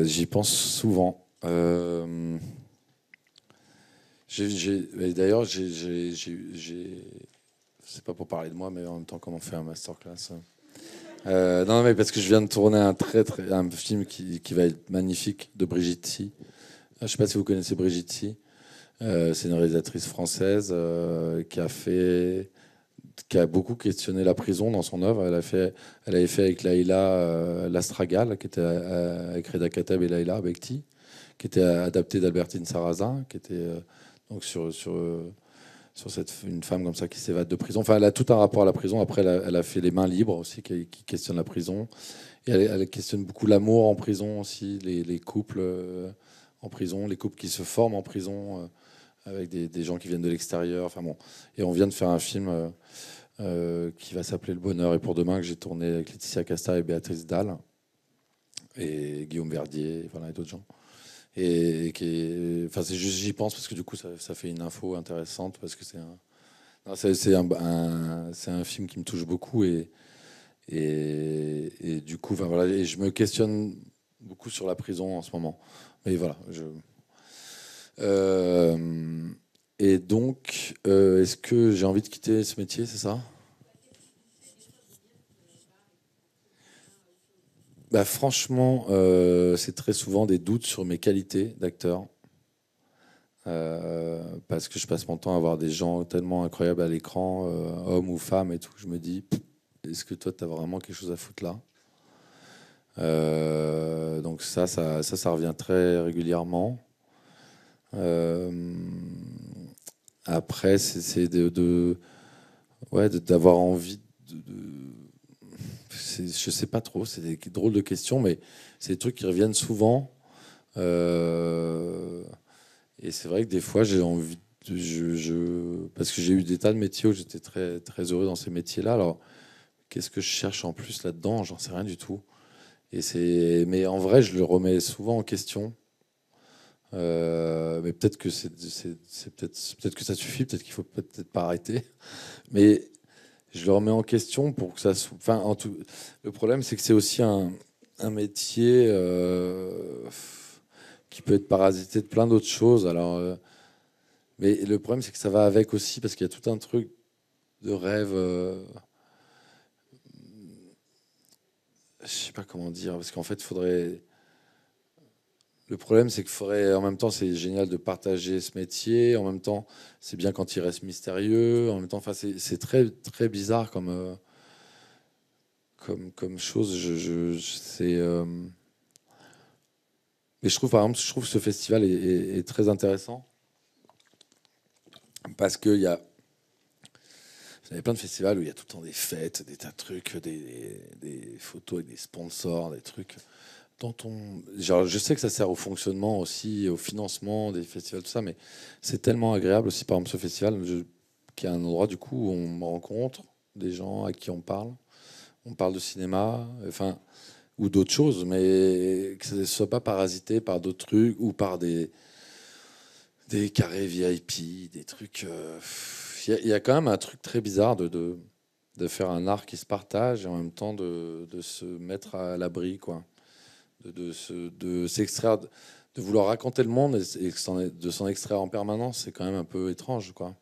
J'y pense souvent. D'ailleurs, c'est pas pour parler de moi, mais en même temps, comment faire un masterclass. Non, mais parce que je viens de tourner un film qui va être magnifique de Brigitte Si. Je sais pas si vous connaissez Brigitte Si. C'est une réalisatrice française qui a beaucoup questionné la prison dans son œuvre. Elle avait fait avec Laïla l'Astragale, qui était avec Reda Kateb et Laïla Bekti, qui était adaptée d'Albertine Sarrazin, qui était donc sur une femme comme ça qui s'évade de prison. Enfin, elle a tout un rapport à la prison. Après, elle a fait Les Mains libres aussi, qui questionne la prison. Et elle questionne beaucoup l'amour en prison aussi, les couples en prison, les couples qui se forment en prison avec des gens qui viennent de l'extérieur. Enfin bon. Et on vient de faire un film qui va s'appeler Le Bonheur et pour demain, que j'ai tourné avec Laetitia Casta et Béatrice Dalle et Guillaume Verdier, voilà, et d'autres gens. Enfin, c'est juste, j'y pense parce que du coup ça fait une info intéressante parce que c'est un film qui me touche beaucoup et du coup, enfin, voilà, et je me questionne beaucoup sur la prison en ce moment. Mais voilà, et donc, est-ce que j'ai envie de quitter ce métier, c'est ça? Bah, franchement, c'est très souvent des doutes sur mes qualités d'acteur. Parce que je passe mon temps à voir des gens tellement incroyables à l'écran, hommes ou femmes et tout. Je me dis, est-ce que toi, tu as vraiment quelque chose à foutre là? Donc ça revient très régulièrement. Après, c'est d'avoir envie je sais pas trop, c'est des drôles de questions, mais c'est des trucs qui reviennent souvent. Et c'est vrai que des fois, j'ai envie, parce que j'ai eu des tas de métiers où j'étais très, très heureux dans ces métiers-là. Alors, qu'est-ce que je cherche en plus là-dedans? J'en sais rien du tout. Mais en vrai, je le remets souvent en question. Mais peut-être que peut-être que ça suffit, peut-être qu'il faut peut-être pas arrêter. Mais je le remets en question pour que ça. Le problème, c'est que c'est aussi un métier qui peut être parasité de plein d'autres choses. Alors, mais le problème, c'est que ça va avec aussi parce qu'il y a tout un truc de rêve. Je sais pas comment dire, parce qu'en fait, il faudrait. Le problème, c'est qu'il faudrait, en même temps, c'est génial de partager ce métier. En même temps, c'est bien quand il reste mystérieux. En même temps, enfin, c'est très, très bizarre comme chose. Mais je trouve, par exemple, que ce festival est très intéressant Parce qu'il y a plein de festivals où il y a tout le temps des fêtes, des tas de trucs, des photos avec des sponsors, des trucs dont genre, je sais que ça sert au fonctionnement aussi, au financement des festivals, tout ça, mais c'est tellement agréable aussi, par exemple, ce festival, qui est un endroit du coup où on rencontre des gens à qui on parle de cinéma, enfin, ou d'autres choses, mais que ça ne soit pas parasité par d'autres trucs ou par des carrés VIP, des trucs. Il y a quand même un truc très bizarre de faire un art qui se partage et en même temps de se mettre à l'abri, quoi. De s'extraire, de vouloir raconter le monde et de s'en extraire en permanence, c'est quand même un peu étrange, quoi.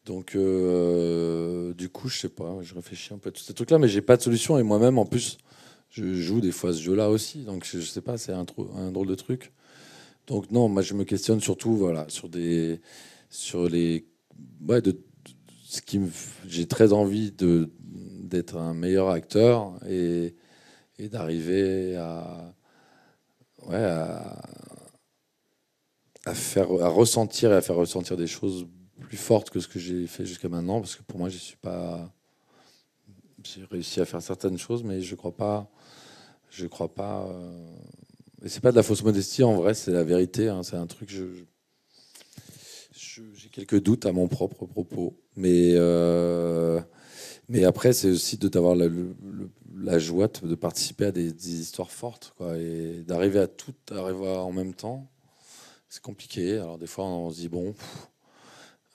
Donc, du coup, je sais pas, je réfléchis un peu à tous ces trucs-là, mais j'ai pas de solution. Et moi-même, en plus, je joue des fois ce jeu-là aussi. Donc, je sais pas, c'est un drôle de truc. Donc, non, moi, je me questionne surtout, voilà, sur les, ouais, j'ai très envie d'être un meilleur acteur et d'arriver à ressentir et à faire ressentir des choses plus fortes que ce que j'ai fait jusqu'à maintenant, parce que pour moi, j'ai réussi à faire certaines choses, mais je crois pas. Et c'est pas de la fausse modestie, en vrai, c'est la vérité. Hein, c'est un truc. J'ai quelques doutes à mon propre propos, mais après, c'est aussi d'avoir la joie de participer à des histoires fortes, quoi, et d'arriver à tout arriver en même temps. C'est compliqué. Alors des fois, on se dit bon,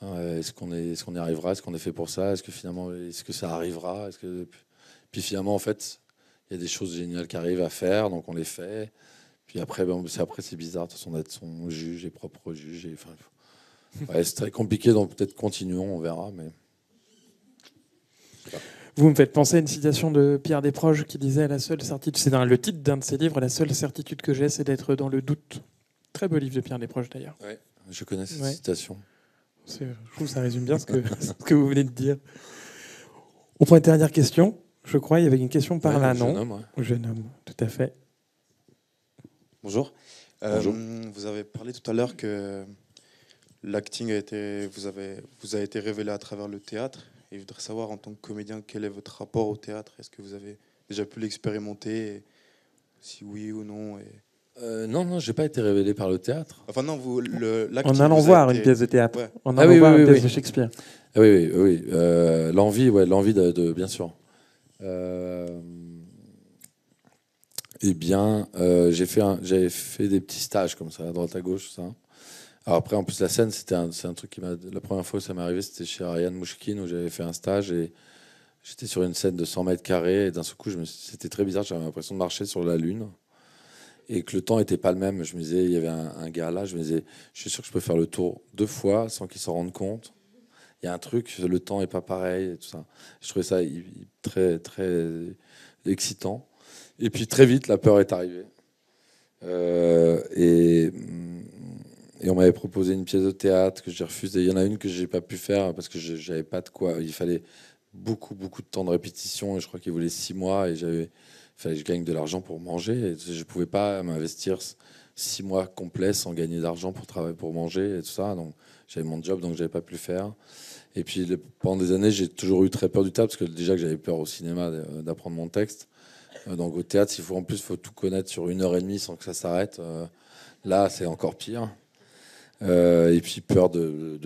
est-ce qu'on y arrivera? Est-ce qu'on est fait pour ça? Est-ce que ça arrivera? Puis finalement, en fait, il y a des choses géniales qui arrivent à faire, donc on les fait. Puis après, c'est bizarre de toute façon d'être son juge et propre juge. C'est très compliqué, donc peut-être continuons, on verra. Mais vous me faites penser à une citation de Pierre Desproges qui disait la seule certitude, c'est dans le titre d'un de ses livres, la seule certitude que j'ai, c'est d'être dans le doute. Très beau livre de Pierre Desproges d'ailleurs. Ouais, je connais cette citation. Je trouve que ça résume bien ce que vous venez de dire. On prend une dernière question. Je crois il y avait une question par là, non? Jeune homme, tout à fait. Bonjour. Bonjour. Vous avez parlé tout à l'heure que l'acting vous a été révélé à travers le théâtre. Et je voudrais savoir, en tant que comédien, quel est votre rapport au théâtre? Est-ce que vous avez déjà pu l'expérimenter? Si oui ou non Non, j'ai pas été révélé par le théâtre. Enfin non, en allant voir une pièce de théâtre. Ouais. En allant voir une pièce de Shakespeare. Ah oui. L'envie de bien sûr. Eh bien, j'avais fait des petits stages comme ça, à droite à gauche, ça. Alors après, en plus, la scène, c'est un truc la première fois que ça m'est arrivé, c'était chez Ariane Mouchkine, où j'avais fait un stage et j'étais sur une scène de 100 mètres carrés et d'un seul coup, c'était très bizarre, j'avais l'impression de marcher sur la Lune et que le temps n'était pas le même. Je me disais, il y avait un gars là, je me disais, je suis sûr que je peux faire le tour 2 fois sans qu'il s'en rende compte. Il y a un truc, le temps n'est pas pareil et tout ça. Je trouvais ça très, très excitant. Et puis très vite, la peur est arrivée. Et on m'avait proposé une pièce de théâtre que j'ai refusée. Il y en a une que j'ai pas pu faire parce que j'avais pas de quoi. Il fallait beaucoup de temps de répétition. Et je crois qu'il voulait 6 mois et il fallait que je gagne de l'argent pour manger. Et je pouvais pas m'investir 6 mois complets sans gagner d'argent pour travailler, pour manger et tout ça. Donc j'avais mon job, donc j'avais pas pu le faire. Et puis pendant des années, j'ai toujours eu très peur du théâtre parce que déjà que j'avais peur au cinéma d'apprendre mon texte. Donc au théâtre, il faut tout connaître sur 1h30 sans que ça s'arrête. Là, c'est encore pire. Et puis peur de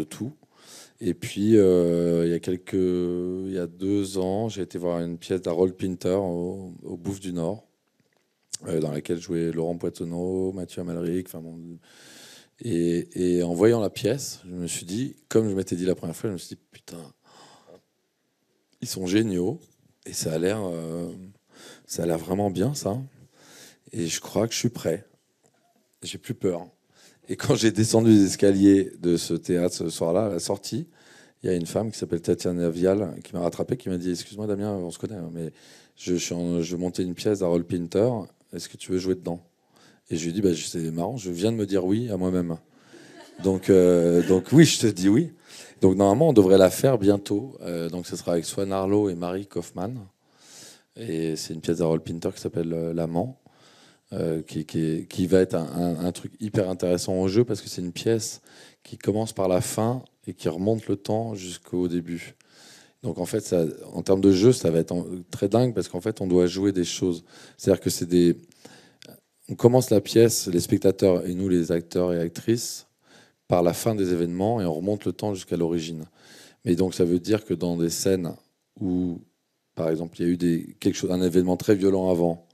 tout. Et puis il y a 2 ans, j'ai été voir une pièce d'Harold Pinter au Bouffe du Nord, dans laquelle jouait Laurent Poitonnot, Mathieu Amalric. Et en voyant la pièce, je me suis dit, comme je m'étais dit la première fois, je me suis dit putain, ils sont géniaux et ça a l'air vraiment bien ça. Et je crois que je suis prêt. J'ai plus peur. Et quand j'ai descendu les escaliers de ce théâtre ce soir-là, à la sortie, il y a une femme qui s'appelle Tatiana Vial qui m'a rattrapé, qui m'a dit « Excuse-moi Damien, on se connaît, mais je montais une pièce d'Harold Pinter, est-ce que tu veux jouer dedans ?» Et je lui ai dit bah, « C'est marrant, je viens de me dire oui à moi-même. » Donc oui, je te dis oui. Donc normalement, on devrait la faire bientôt. Donc ce sera avec Swan Arlo et Marie Kaufmann. Et c'est une pièce d'Harold Pinter qui s'appelle « L'amant ». qui va être un truc hyper intéressant au jeu, parce que c'est une pièce qui commence par la fin et qui remonte le temps jusqu'au début. Donc en fait, ça, en termes de jeu, ça va être très dingue, parce qu'en fait, on doit jouer des choses. C'est-à-dire que on commence la pièce, les spectateurs et nous, les acteurs et actrices, par la fin des événements, et on remonte le temps jusqu'à l'origine. Mais donc ça veut dire que dans des scènes où, par exemple, il y a eu un événement très violent avant,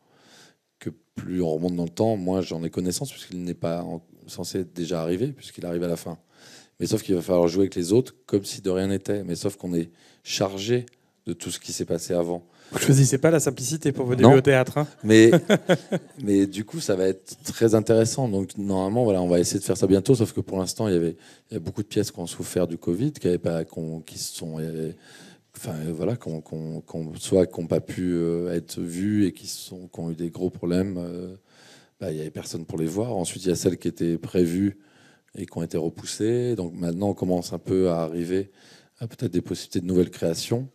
que plus on remonte dans le temps, moi j'en ai connaissance, puisqu'il n'est pas censé être déjà arrivé, puisqu'il arrive à la fin. Mais sauf qu'il va falloir jouer avec les autres comme si de rien n'était. Mais sauf qu'on est chargé de tout ce qui s'est passé avant. Vous ne choisissez pas la simplicité pour vos débuts au théâtre. Hein. Mais du coup, ça va être très intéressant. Donc normalement, voilà, on va essayer de faire ça bientôt. Sauf que pour l'instant, il y a beaucoup de pièces qui ont souffert du Covid, qui n'ont pas pu être vues et qui ont eu des gros problèmes. Il n'y avait personne pour les voir. Ensuite, il y a celles qui étaient prévues et qui ont été repoussées. Donc maintenant, on commence un peu à arriver à peut-être des possibilités de nouvelles créations.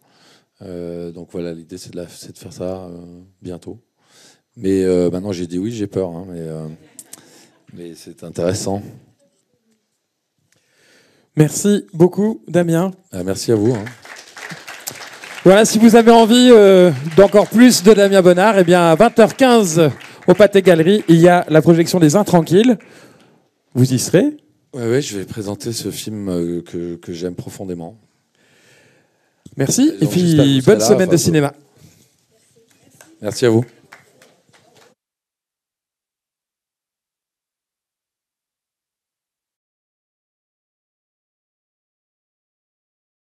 Donc voilà, l'idée c'est de faire ça bientôt. Mais maintenant j'ai dit oui, j'ai peur, hein, mais c'est intéressant. Merci beaucoup, Damien. Merci à vous. Hein. Voilà, si vous avez envie d'encore plus de Damien Bonnard, eh bien à 20h15 au Pathé Galerie, il y a la projection des Intranquilles. Vous y serez ? Oui, je vais présenter ce film que j'aime profondément. Merci, et puis bonne semaine de cinéma. Merci à vous.